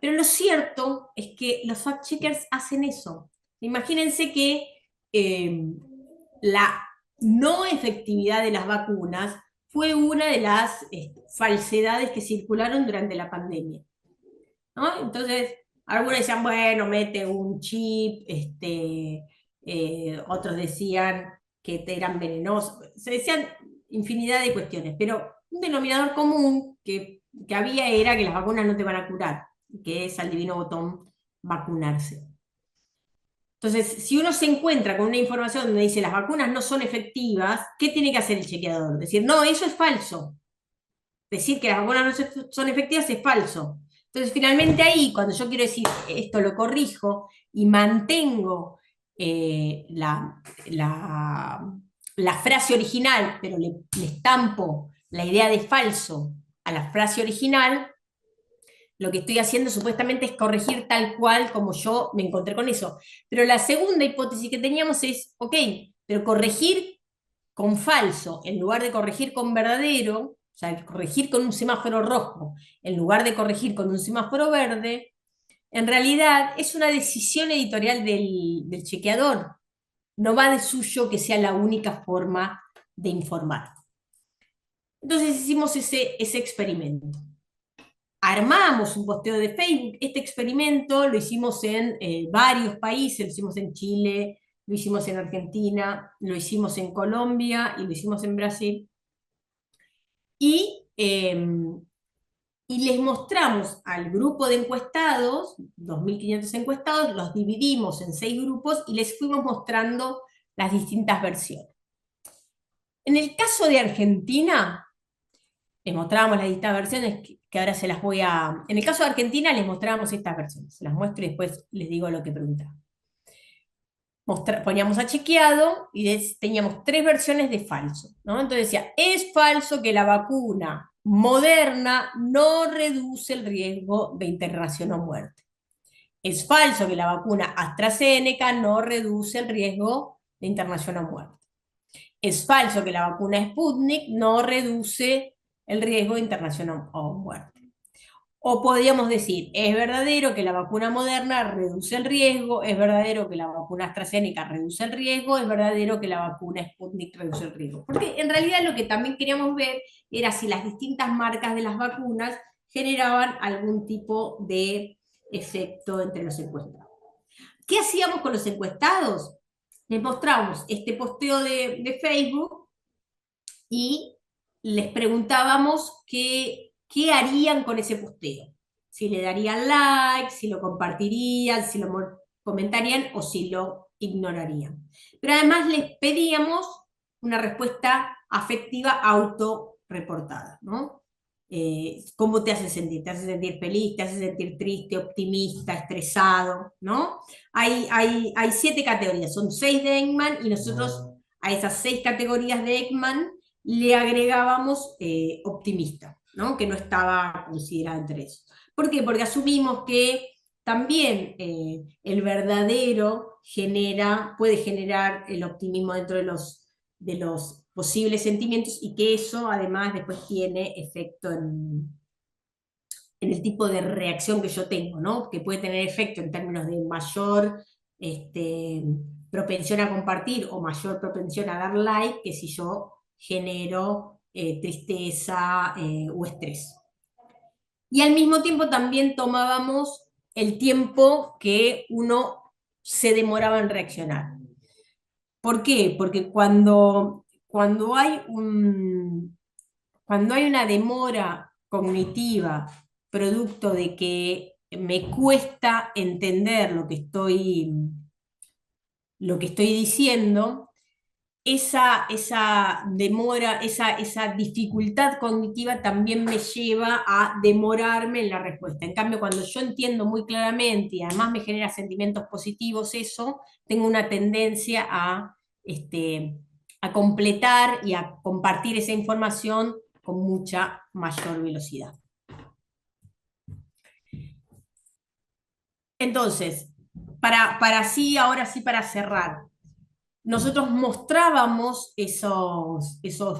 Pero lo cierto es que los fact-checkers hacen eso. Imagínense que la no efectividad de las vacunas fue una de las falsedades que circularon durante la pandemia, ¿no? Entonces, algunos decían, bueno, mete un chip, otros decían que eran venenosos, se decían infinidad de cuestiones, pero un denominador común que había era que las vacunas no te van a curar, que es al divino botón vacunarse. Entonces, si uno se encuentra con una información donde dice las vacunas no son efectivas, ¿qué tiene que hacer el chequeador? Decir, no, eso es falso. Decir que las vacunas no son efectivas es falso. Entonces, finalmente ahí, cuando yo quiero decir esto lo corrijo y mantengo la frase original, pero le estampo la idea de falso a la frase original, lo que estoy haciendo supuestamente es corregir tal cual como yo me encontré con eso. Pero la segunda hipótesis que teníamos es, ok, pero corregir con falso en lugar de corregir con verdadero, o sea, corregir con un semáforo rojo en lugar de corregir con un semáforo verde, en realidad es una decisión editorial del chequeador. No va de suyo que sea la única forma de informar. Entonces hicimos ese experimento. Armamos un posteo de Facebook. Este experimento lo hicimos en varios países, lo hicimos en Chile, lo hicimos en Argentina, lo hicimos en Colombia y lo hicimos en Brasil. Y les mostramos al grupo de encuestados, 2.500 encuestados, los dividimos en 6 grupos y les fuimos mostrando las distintas versiones. En el caso de Argentina, les mostrábamos las distintas versiones, que ahora se las voy a... En el caso de Argentina les mostrábamos estas versiones, se las muestro y después les digo lo que preguntaban. Poníamos a chequeado y teníamos 3 versiones de falso, ¿no? Entonces decía, es falso que la vacuna Moderna no reduce el riesgo de internación o muerte. Es falso que la vacuna AstraZeneca no reduce el riesgo de internación o muerte. Es falso que la vacuna Sputnik no reduce el riesgo de internación o muerte. O podríamos decir, es verdadero que la vacuna Moderna reduce el riesgo, es verdadero que la vacuna AstraZeneca reduce el riesgo, es verdadero que la vacuna Sputnik reduce el riesgo. Porque en realidad lo que también queríamos ver era si las distintas marcas de las vacunas generaban algún tipo de efecto entre los encuestados. ¿Qué hacíamos con los encuestados? Les mostramos este posteo de Facebook y les preguntábamos qué harían con ese posteo. Si le darían like, si lo compartirían, si lo comentarían o si lo ignorarían. Pero además les pedíamos una respuesta afectiva autorreportada, ¿no? ¿Cómo te hace sentir? ¿Te hace sentir feliz? ¿Te hace sentir triste, optimista, estresado? ¿No? Hay 7 categorías, son 6 de Ekman y nosotros a esas 6 categorías de Ekman le agregábamos optimista, ¿no? Que no estaba considerada entre eso. ¿Por qué? Porque asumimos que también el verdadero puede generar el optimismo dentro de los posibles sentimientos y que eso además después tiene efecto en el tipo de reacción que yo tengo, ¿no? Que puede tener efecto en términos de mayor propensión a compartir o mayor propensión a dar like que si yo genero tristeza o estrés. Y al mismo tiempo también tomábamos el tiempo que uno se demoraba en reaccionar. ¿Por qué? Porque cuando hay una demora cognitiva producto de que me cuesta entender lo que estoy diciendo, esa demora, esa dificultad cognitiva también me lleva a demorarme en la respuesta. En cambio, cuando yo entiendo muy claramente y además me genera sentimientos positivos eso, tengo una tendencia a completar y a compartir esa información con mucha mayor velocidad. Entonces, ahora sí para cerrar, nosotros mostrábamos esos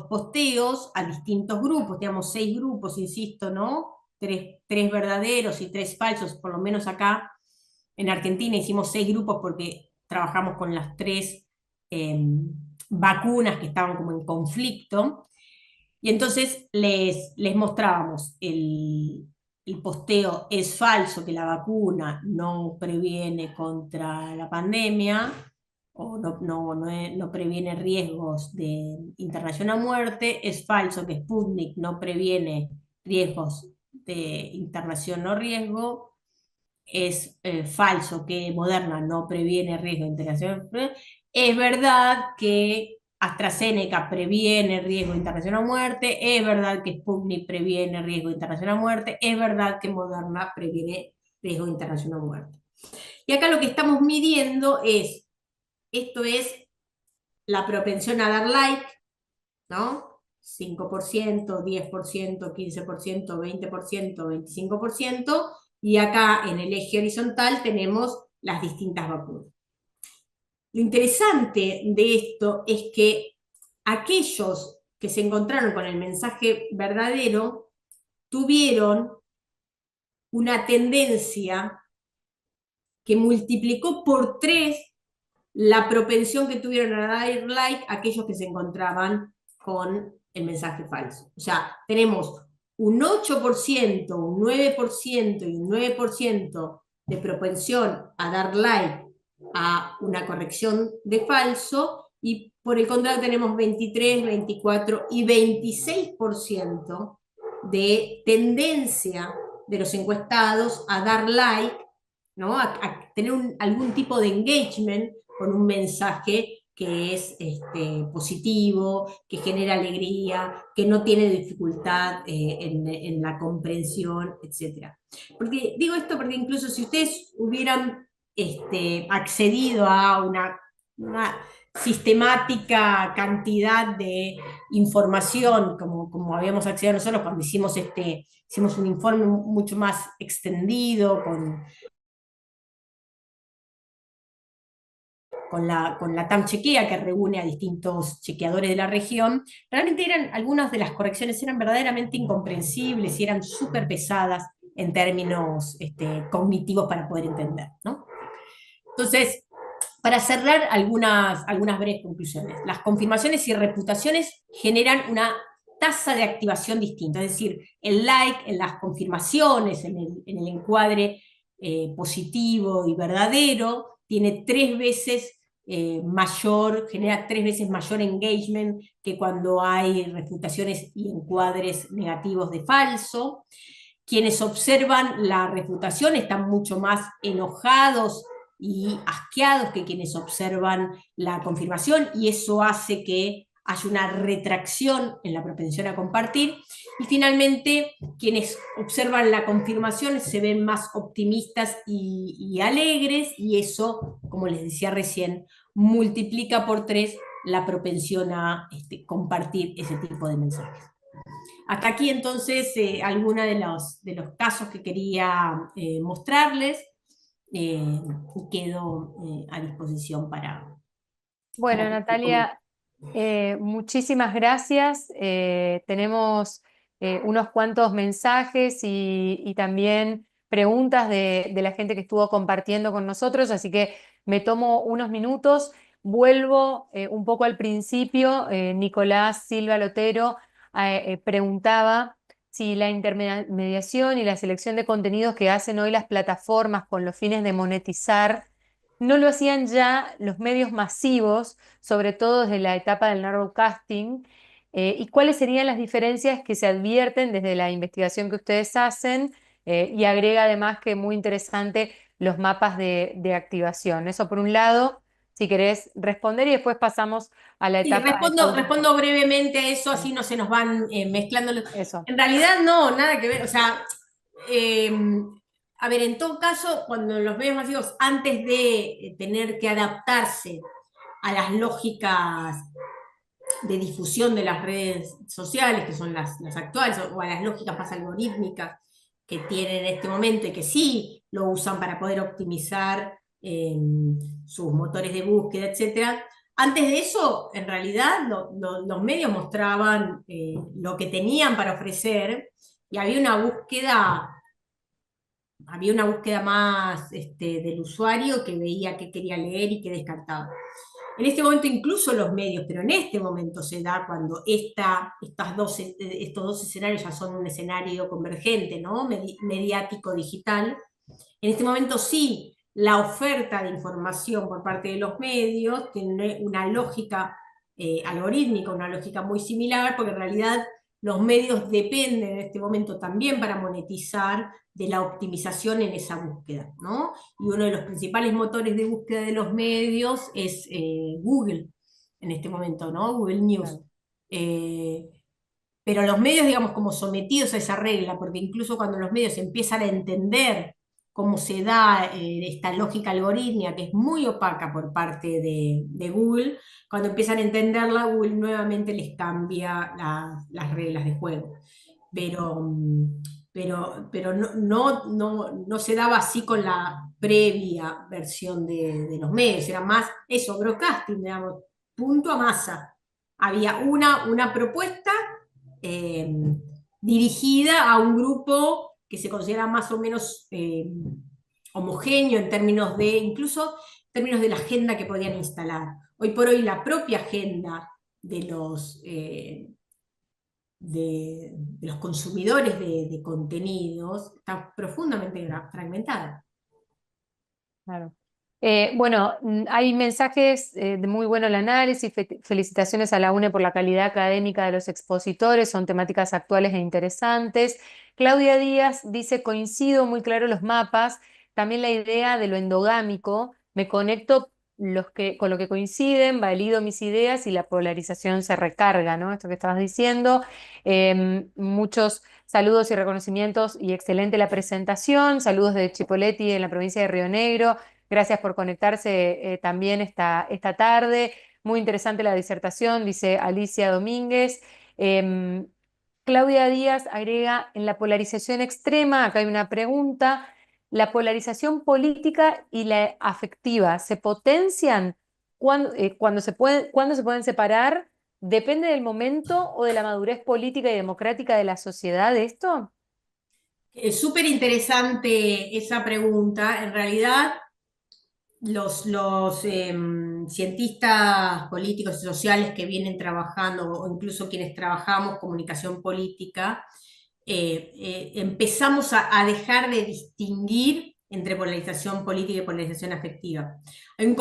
posteos a distintos grupos, teníamos 6 grupos, insisto, ¿no? 3 verdaderos y 3 falsos, por lo menos acá en Argentina hicimos 6 grupos porque trabajamos con las 3 vacunas que estaban como en conflicto, y entonces les mostrábamos el posteo, es falso que la vacuna no previene contra la pandemia, o no previene riesgos de internación a muerte, es falso que Sputnik no previene riesgos de internación o riesgo, es falso que Moderna no previene riesgo de internación, es verdad que AstraZeneca previene riesgo de internación a muerte, es verdad que Sputnik previene riesgo de internación a muerte, es verdad que Moderna previene riesgo de internación a muerte. Y acá lo que estamos midiendo esto es la propensión a dar like, ¿no? 5%, 10%, 15%, 20%, 25%, y acá en el eje horizontal tenemos las distintas vacunas. Lo interesante de esto es que aquellos que se encontraron con el mensaje verdadero tuvieron una tendencia que multiplicó por 3 la propensión que tuvieron a dar like a aquellos que se encontraban con el mensaje falso. O sea, tenemos un 8%, un 9% y un 9% de propensión a dar like a una corrección de falso, y por el contrario tenemos 23, 24 y 26% de tendencia de los encuestados a dar like, ¿no? A tener algún tipo de engagement con un mensaje que es positivo, que genera alegría, que no tiene dificultad en la comprensión, etc. Porque, digo esto porque incluso si ustedes hubieran accedido a una sistemática cantidad de información, como habíamos accedido nosotros cuando hicimos un informe mucho más extendido, con la TAM Chequea, que reúne a distintos chequeadores de la región, realmente algunas de las correcciones eran verdaderamente incomprensibles y eran súper pesadas en términos cognitivos para poder entender, ¿no? Entonces, para cerrar algunas breves conclusiones, las confirmaciones y reputaciones generan una tasa de activación distinta, es decir, el like en las confirmaciones, en el encuadre positivo y verdadero, tiene 3 veces mayor, genera 3 veces mayor engagement que cuando hay refutaciones y encuadres negativos de falso. Quienes observan la refutación están mucho más enojados y asqueados que quienes observan la confirmación, y eso hace que haya una retracción en la propensión a compartir. Y finalmente, quienes observan la confirmación se ven más optimistas y alegres, y eso, como les decía recién, multiplica por 3 la propensión a compartir ese tipo de mensajes. Hasta aquí entonces algunos de los casos que quería mostrarles. Quedo a disposición para... Bueno, Natalia, muchísimas gracias. Tenemos unos cuantos mensajes y también preguntas de la gente que estuvo compartiendo con nosotros, así que me tomo unos minutos. Vuelvo un poco al principio. Nicolás Silva Lotero preguntaba si la intermediación y la selección de contenidos que hacen hoy las plataformas con los fines de monetizar no lo hacían ya los medios masivos, sobre todo desde la etapa del narrowcasting, y cuáles serían las diferencias que se advierten desde la investigación que ustedes hacen, y agrega además que muy interesante los mapas de activación. Eso por un lado, si querés responder, y después pasamos a la Sí, etapa. respondo brevemente a eso, así no se nos van mezclando. Eso. En realidad no, nada que ver, o sea, eh, a ver, en todo caso, cuando los medios masivos, antes de tener que adaptarse a las lógicas de difusión de las redes sociales, que son las actuales, o a las lógicas más algorítmicas que tienen en este momento y que sí lo usan para poder optimizar sus motores de búsqueda, etc. Antes de eso, en realidad, los medios mostraban lo que tenían para ofrecer, y había una búsqueda más del usuario, que veía qué quería leer y qué descartaba. En este momento incluso los medios, pero en este momento se da cuando estos dos escenarios ya son un escenario convergente, ¿no? Mediático digital. En este momento sí, la oferta de información por parte de los medios tiene una lógica algorítmica, una lógica muy similar, porque en realidad los medios dependen en este momento también para monetizar de la optimización en esa búsqueda, ¿no? Y uno de los principales motores de búsqueda de los medios es Google, en este momento, ¿no? Google News. Claro. Pero los medios, digamos, como sometidos a esa regla, porque incluso cuando los medios empiezan a entender cómo se da esta lógica algorítmica, que es muy opaca por parte de Google, cuando empiezan a entenderla, Google nuevamente les cambia las reglas de juego. Pero no se daba así con la previa versión de los medios, era más eso, broadcasting, digamos, punto a masa. había una propuesta eh, dirigida a un grupo que se considera más o menos homogéneo en términos de, incluso en términos de la agenda que podían instalar. Hoy por hoy la propia agenda de de los consumidores de contenidos está profundamente fragmentada. Claro. Bueno, hay mensajes de muy bueno el análisis, felicitaciones a la UNE por la calidad académica de los expositores, son temáticas actuales e interesantes. Claudia Díaz dice, coincido muy claro los mapas, también la idea de lo endogámico, me conecto con lo que coinciden, valido mis ideas y la polarización se recarga, ¿no? Esto que estabas diciendo. Muchos saludos y reconocimientos y excelente la presentación. Saludos de Chipoleti en la provincia de Río Negro. Gracias por conectarse también esta tarde. Muy interesante la disertación, dice Alicia Domínguez. Em, Claudia Díaz agrega, en la polarización extrema, acá hay una pregunta, ¿la polarización política y la afectiva se potencian cuando se pueden separar? ¿Depende del momento o de la madurez política y democrática de la sociedad esto? Es súper interesante esa pregunta. En realidad, cientistas políticos y sociales que vienen trabajando, o incluso quienes trabajamos comunicación política, empezamos a dejar de distinguir entre polarización política y polarización afectiva. Hay un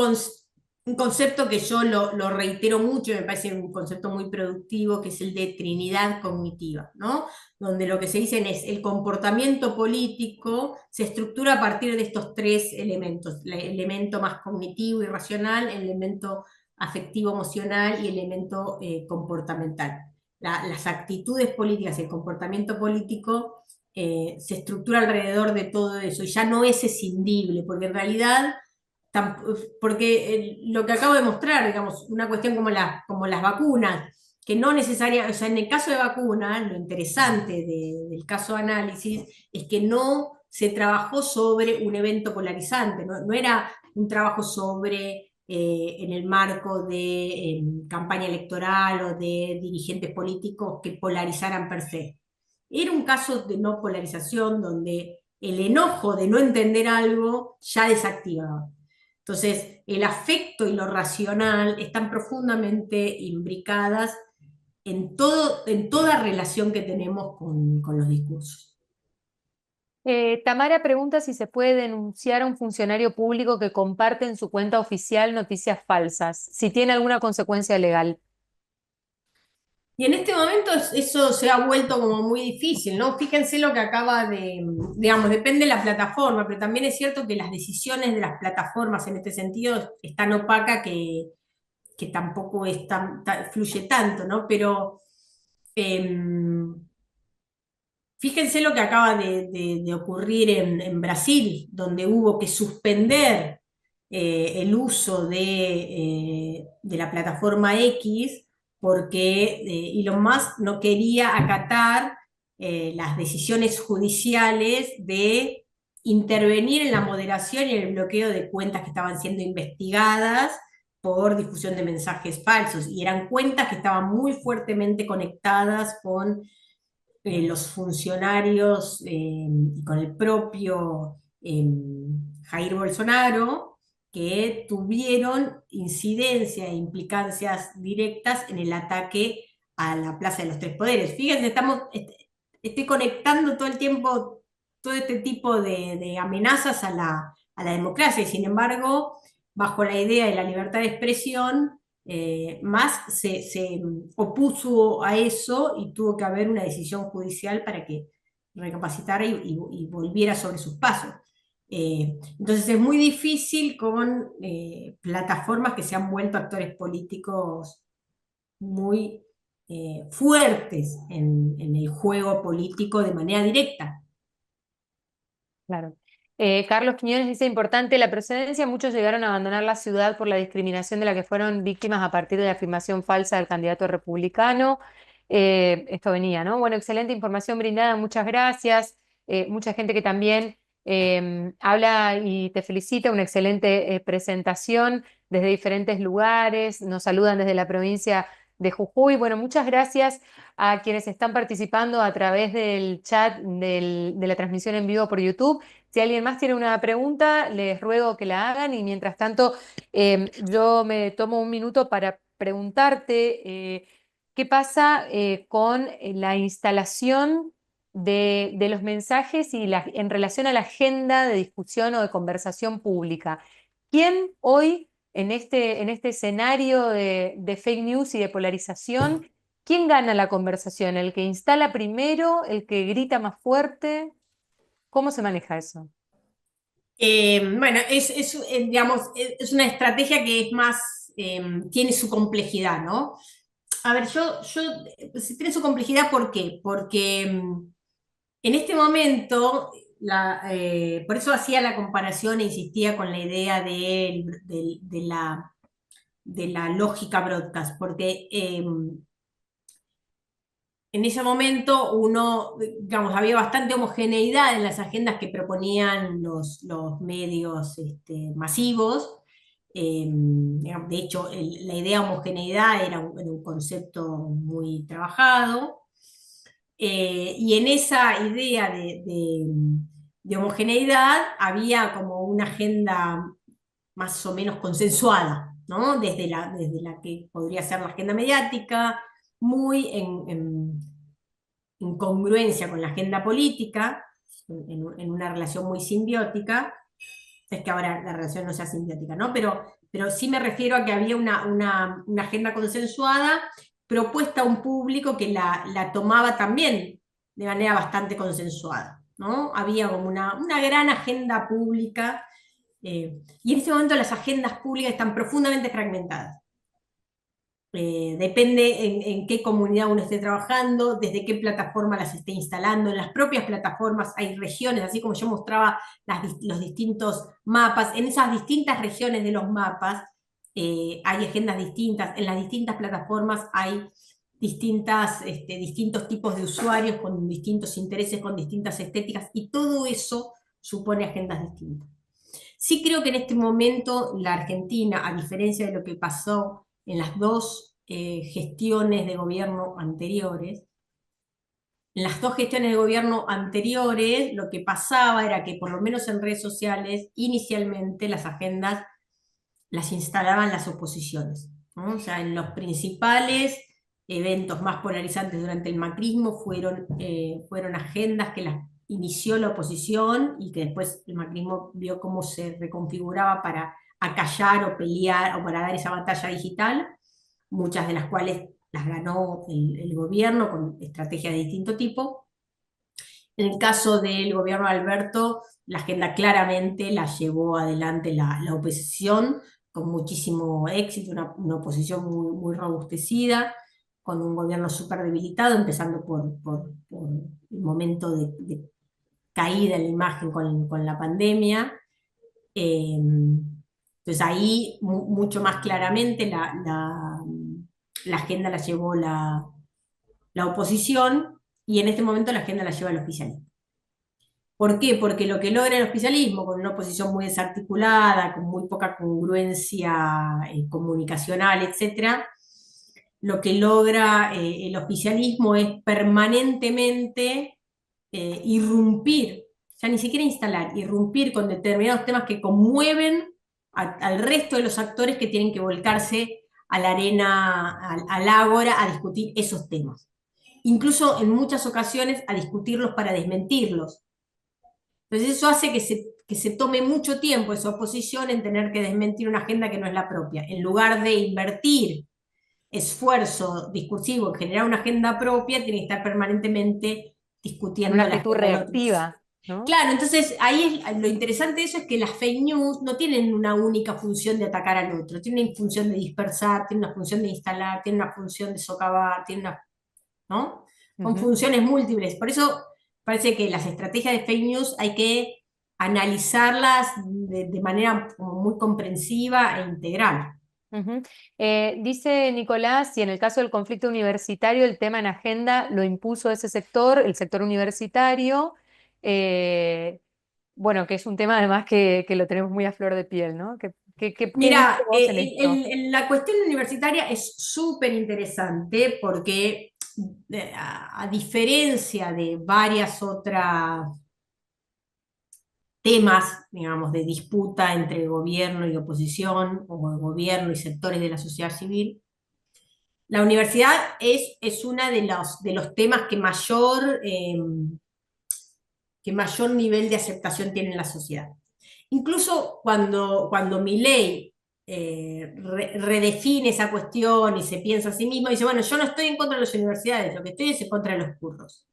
concepto que yo lo reitero mucho y me parece un concepto muy productivo, que es el de Trinidad cognitiva, ¿no? Donde lo que se dice es el comportamiento político se estructura a partir de estos tres elementos: el elemento más cognitivo y racional, el elemento afectivo emocional y el elemento comportamental. Las actitudes políticas y el comportamiento político se estructura alrededor de todo eso y ya no es escindible, porque en realidad, porque lo que acabo de mostrar, digamos, una cuestión como las vacunas, que no necesariamente, o sea, en el caso de vacunas, lo interesante del caso de análisis es que no se trabajó sobre un evento polarizante, no era un trabajo sobre, en el marco de campaña electoral o de dirigentes políticos que polarizaran per se. Era un caso de no polarización donde el enojo de no entender algo ya desactivaba. Entonces, el afecto y lo racional están profundamente imbricadas en toda relación que tenemos con los discursos. Tamara pregunta si se puede denunciar a un funcionario público que comparte en su cuenta oficial noticias falsas, si tiene alguna consecuencia legal. Y en este momento eso se ha vuelto como muy difícil, ¿no? Fíjense lo que acaba digamos, depende de la plataforma, pero también es cierto que las decisiones de las plataformas en este sentido es tan opaca que tampoco fluye tanto, ¿no? Pero fíjense lo que acaba de ocurrir en Brasil, donde hubo que suspender el uso de la plataforma X porque Elon Musk no quería acatar las decisiones judiciales de intervenir en la moderación y en el bloqueo de cuentas que estaban siendo investigadas por difusión de mensajes falsos, y eran cuentas que estaban muy fuertemente conectadas con los funcionarios y con el propio Jair Bolsonaro, que tuvieron incidencia e implicancias directas en el ataque a la Plaza de los Tres Poderes. Fíjense, estoy conectando todo el tiempo todo este tipo de amenazas a la democracia, y sin embargo, bajo la idea de la libertad de expresión, Musk se opuso a eso y tuvo que haber una decisión judicial para que recapacitara y volviera sobre sus pasos. Entonces es muy difícil con plataformas que se han vuelto actores políticos muy fuertes en el juego político de manera directa. Claro. Carlos Quiñones dice, importante la procedencia, muchos llegaron a abandonar la ciudad por la discriminación de la que fueron víctimas a partir de la afirmación falsa del candidato republicano. Esto venía, ¿no? Bueno, excelente información brindada, muchas gracias. Mucha gente que también habla y te felicita, una excelente presentación desde diferentes lugares, nos saludan desde la provincia de Jujuy. Bueno, muchas gracias a quienes están participando a través del chat de la transmisión en vivo por YouTube. Si alguien más tiene una pregunta, les ruego que la hagan y mientras tanto yo me tomo un minuto para preguntarte qué pasa con la instalación de los mensajes y en relación a la agenda de discusión o de conversación pública. ¿Quién hoy, en este escenario de fake news y de polarización, quién gana la conversación? ¿El que instala primero? ¿El que grita más fuerte? ¿Cómo se maneja eso? Bueno, digamos, es una estrategia que es más, tiene su complejidad, ¿no? A ver, tiene su complejidad, ¿por qué? Porque en este momento, por eso hacía la comparación e insistía con la idea de la lógica broadcast, porque en ese momento digamos, había bastante homogeneidad en las agendas que proponían los medios masivos. De hecho, la idea de homogeneidad era un concepto muy trabajado. Y en esa idea de homogeneidad había como una agenda más o menos consensuada, ¿no? Desde la que podría ser la agenda mediática, muy en congruencia con la agenda política, en una relación muy simbiótica. Es que ahora la relación no sea simbiótica, ¿no? Pero sí me refiero a que había una agenda consensuada propuesta a un público que la tomaba también de manera bastante consensuada, ¿no? Había como una gran agenda pública, y en este momento las agendas públicas están profundamente fragmentadas. Depende en qué comunidad uno esté trabajando, desde qué plataforma las esté instalando. En las propias plataformas hay regiones, así como yo mostraba los distintos mapas. En esas distintas regiones de los mapas hay agendas distintas. En las distintas plataformas hay distintos tipos de usuarios con distintos intereses, con distintas estéticas, y todo eso supone agendas distintas. Sí creo que en este momento la Argentina, a diferencia de lo que pasó en las dos gestiones de gobierno anteriores, en las dos gestiones de gobierno anteriores lo que pasaba era que por lo menos en redes sociales inicialmente las agendas las instalaban las oposiciones, ¿no? O sea, en los principales eventos más polarizantes durante el macrismo fueron agendas que las inició la oposición y que después el macrismo vio cómo se reconfiguraba para acallar o pelear o para dar esa batalla digital, muchas de las cuales las ganó el gobierno con estrategias de distinto tipo. En el caso del gobierno de Alberto, la agenda claramente la llevó adelante la oposición con muchísimo éxito, una oposición muy, muy robustecida, con un gobierno súper debilitado, empezando por el momento de caída en la imagen con la pandemia. Entonces ahí mucho más claramente la agenda la llevó la oposición, y en este momento la agenda la lleva el oficialismo. ¿Por qué? Porque lo que logra el oficialismo, con una oposición muy desarticulada, con muy poca congruencia comunicacional, etc., lo que logra el oficialismo es permanentemente irrumpir, ya ni siquiera instalar, irrumpir con determinados temas que conmueven al resto de los actores que tienen que volcarse a la arena, al ágora, a discutir esos temas. Incluso en muchas ocasiones a discutirlos para desmentirlos. Entonces eso hace que se tome mucho tiempo esa oposición en tener que desmentir una agenda que no es la propia. En lugar de invertir esfuerzo discursivo en generar una agenda propia, tiene que estar permanentemente En discutiendo una la actitud agenda de otros. reactiva, ¿no? Claro, entonces ahí lo interesante de eso es que las fake news no tienen una única función de atacar al otro, tienen una función de dispersar, tienen una función de instalar, tienen una función de socavar, ¿no? Son funciones múltiples. Por eso parece que las estrategias de fake news hay que analizarlas de manera como muy comprensiva e integral. Ujú. Dice Nicolás, si en el caso del conflicto universitario el tema en agenda lo impuso ese sector, el sector universitario, bueno, que es un tema además que lo tenemos muy a flor de piel, ¿no? Que ¿Qué viste Mira, vos en esto? la cuestión universitaria es súper interesante porque a diferencia de varias otras temas, digamos, de disputa entre gobierno y oposición, o de gobierno y sectores de la sociedad civil, la universidad es uno de los temas que mayor nivel de aceptación tiene en la sociedad. Incluso cuando Milei redefine esa cuestión y se piensa a sí mismo, dice, bueno, yo no estoy en contra de las universidades, lo que estoy es en contra de los curros.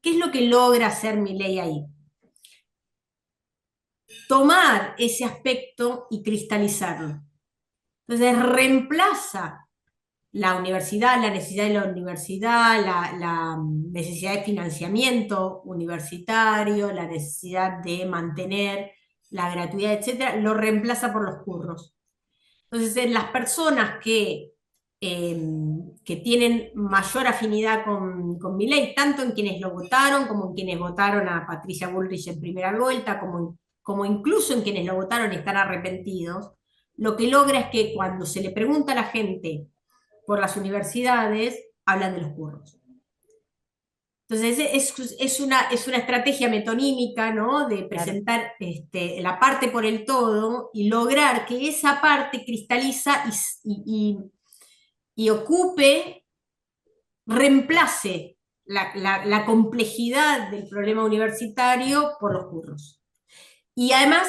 ¿Qué es lo que logra hacer Milei ahí? Tomar ese aspecto y cristalizarlo. Entonces reemplaza la universidad, la necesidad de la universidad, la necesidad de financiamiento universitario, la necesidad de mantener la gratuidad, etcétera, lo reemplaza por los curros. Entonces, en las personas que tienen mayor afinidad con Milei, tanto en quienes lo votaron, como en quienes votaron a Patricia Bullrich en primera vuelta, como incluso en quienes lo votaron y están arrepentidos, lo que logra es que cuando se le pregunta a la gente por las universidades, hablan de los curros. Entonces es una estrategia metonímica, ¿no? De presentar la parte por el todo y lograr que esa parte cristaliza y ocupe, reemplace la complejidad del problema universitario por los curros. Y además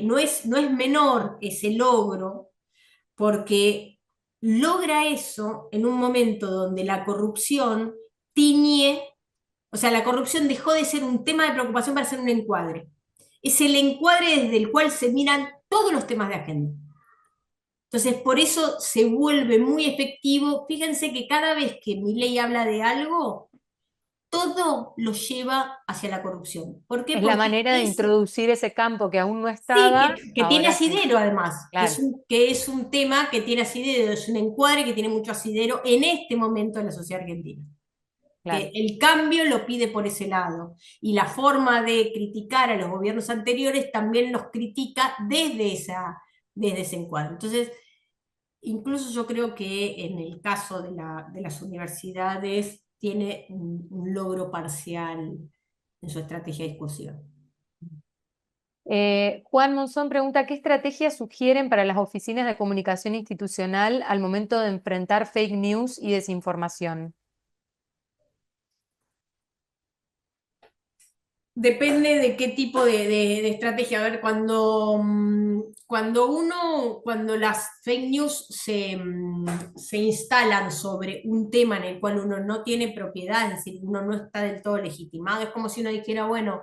no es menor ese logro, porque logra eso en un momento donde la corrupción tiñe, o sea, la corrupción dejó de ser un tema de preocupación para ser un encuadre. Es el encuadre desde el cual se miran todos los temas de agenda. Entonces, por eso se vuelve muy efectivo. Fíjense que cada vez que Milei habla de algo, todo lo lleva hacia la corrupción. ¿Por qué? Es la Porque manera de introducir ese campo que aún no sí, estaba, que tiene ahora sí. asidero además, Claro, que es un tema que tiene asidero, es un encuadre que tiene mucho asidero en este momento en la sociedad argentina. Que claro. el cambio lo pide por ese lado. Y la forma de criticar a los gobiernos anteriores también los critica desde ese encuadre. Entonces, incluso yo creo que en el caso de las universidades tiene un logro parcial en su estrategia discursiva. Juan Monzón pregunta, ¿qué estrategias sugieren para las oficinas de comunicación institucional al momento de enfrentar fake news y desinformación? Depende de qué tipo de estrategia. A ver, cuando las fake news se instalan sobre un tema en el cual uno no tiene propiedad, es decir, uno no está del todo legitimado, es como si uno dijera, bueno,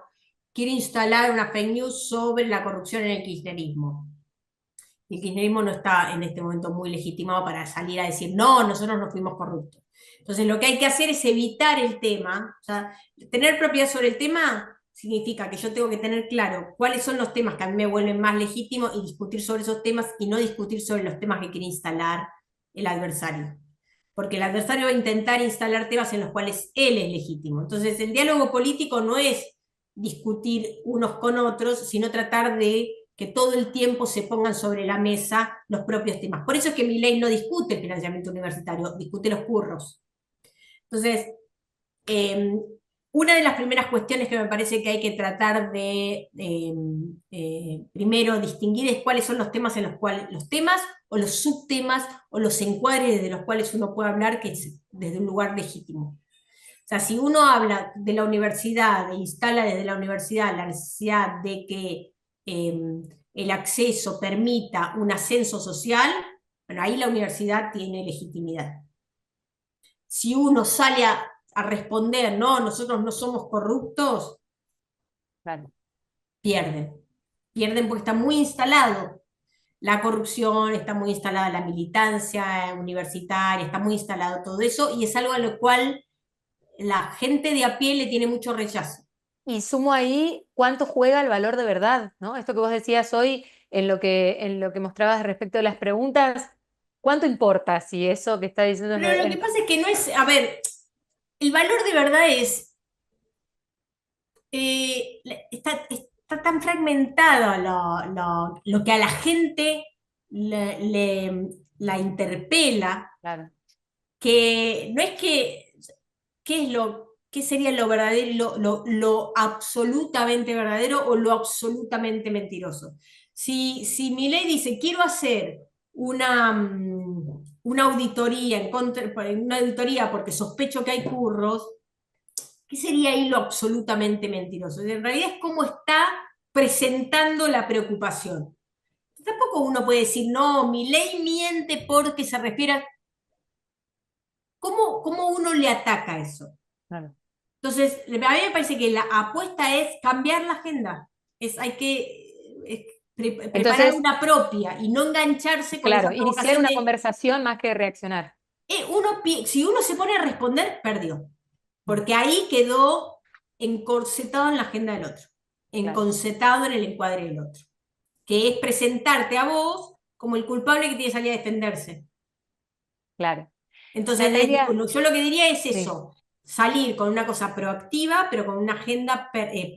quiero instalar una fake news sobre la corrupción en el kirchnerismo. El kirchnerismo no está en este momento muy legitimado para salir a decir, no, nosotros no fuimos corruptos. Entonces, lo que hay que hacer es evitar el tema. O sea, tener propiedad sobre el tema significa que yo tengo que tener claro cuáles son los temas que a mí me vuelven más legítimos y discutir sobre esos temas y no discutir sobre los temas que quiere instalar el adversario. Porque el adversario va a intentar instalar temas en los cuales él es legítimo. Entonces, el diálogo político no es discutir unos con otros, sino tratar de que todo el tiempo se pongan sobre la mesa los propios temas. Por eso es que Milei no discute el financiamiento universitario, discute los curros. Entonces, una de las primeras cuestiones que me parece que hay que tratar de primero distinguir es cuáles son los temas en los cuales, los temas o los subtemas o los encuadres desde los cuales uno puede hablar que es desde un lugar legítimo. O sea, si uno habla de la universidad e instala desde la universidad la necesidad de que el acceso permita un ascenso social, bueno, ahí la universidad tiene legitimidad. Si uno sale a responder, no, nosotros no somos corruptos, Claro. pierden. Pierden porque está muy instalado la corrupción, está muy instalada la militancia universitaria, está muy instalado todo eso, y es algo a lo cual la gente de a pie le tiene mucho rechazo. Y sumo ahí cuánto juega el valor de verdad, ¿no? Esto que vos decías hoy en lo que mostrabas respecto de las preguntas, ¿cuánto importa si eso que está diciendo Pero lo que pasa es que no es, a ver, el valor de verdad está está tan fragmentado lo que a la gente la interpela, Claro. que no es que, qué sería lo verdadero, lo absolutamente verdadero o lo absolutamente mentiroso. Si Milei dice, quiero hacer una auditoría una auditoría porque sospecho que hay curros, ¿qué sería ahí lo absolutamente mentiroso? En realidad es cómo está presentando la preocupación. Tampoco uno puede decir, no, Milei miente porque se refiere a... ¿Cómo uno le ataca eso? Claro. Entonces, a mí me parece que la apuesta es cambiar la agenda. Hay que preparar Entonces, una propia y no engancharse con esa claro, iniciar provocación una de... conversación más que reaccionar. Si uno se pone a responder, perdió. Porque ahí quedó encorsetado en la agenda del otro, Claro, encorsetado en el encuadre del otro, que es presentarte a vos como el culpable que tiene que salir a defenderse. claro. Entonces, Natalia, yo lo que diría es sí. eso, salir con una cosa proactiva, pero con una agenda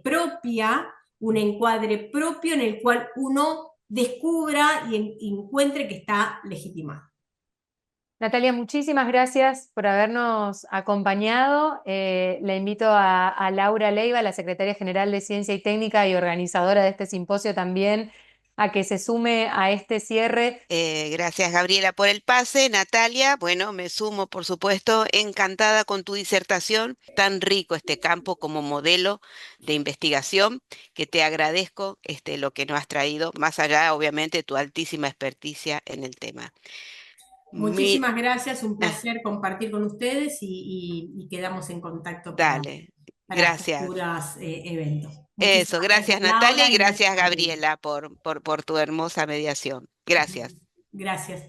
propia, un encuadre propio en el cual uno descubra y encuentre que está legitimado. Natalia, muchísimas gracias por habernos acompañado. La invito a Laura Leiva, la secretaria general de Ciencia y Técnica y organizadora de este simposio también, a que se sume a este cierre. Gracias, Gabriela, por el pase. Natalia, bueno, me sumo, por supuesto, encantada con tu disertación. Tan rico este campo como modelo de investigación, que te agradezco lo que nos has traído, más allá, obviamente, de tu altísima experticia en el tema. Mi- Muchísimas gracias, un ah, placer compartir con ustedes y quedamos en contacto dale, para gracias. futuros eventos. Eso, Muchísimas gracias, gracias, Natalia, Laura, y y gracias, gracias, Gabriela. Gabriela, por tu hermosa mediación. Gracias. Gracias.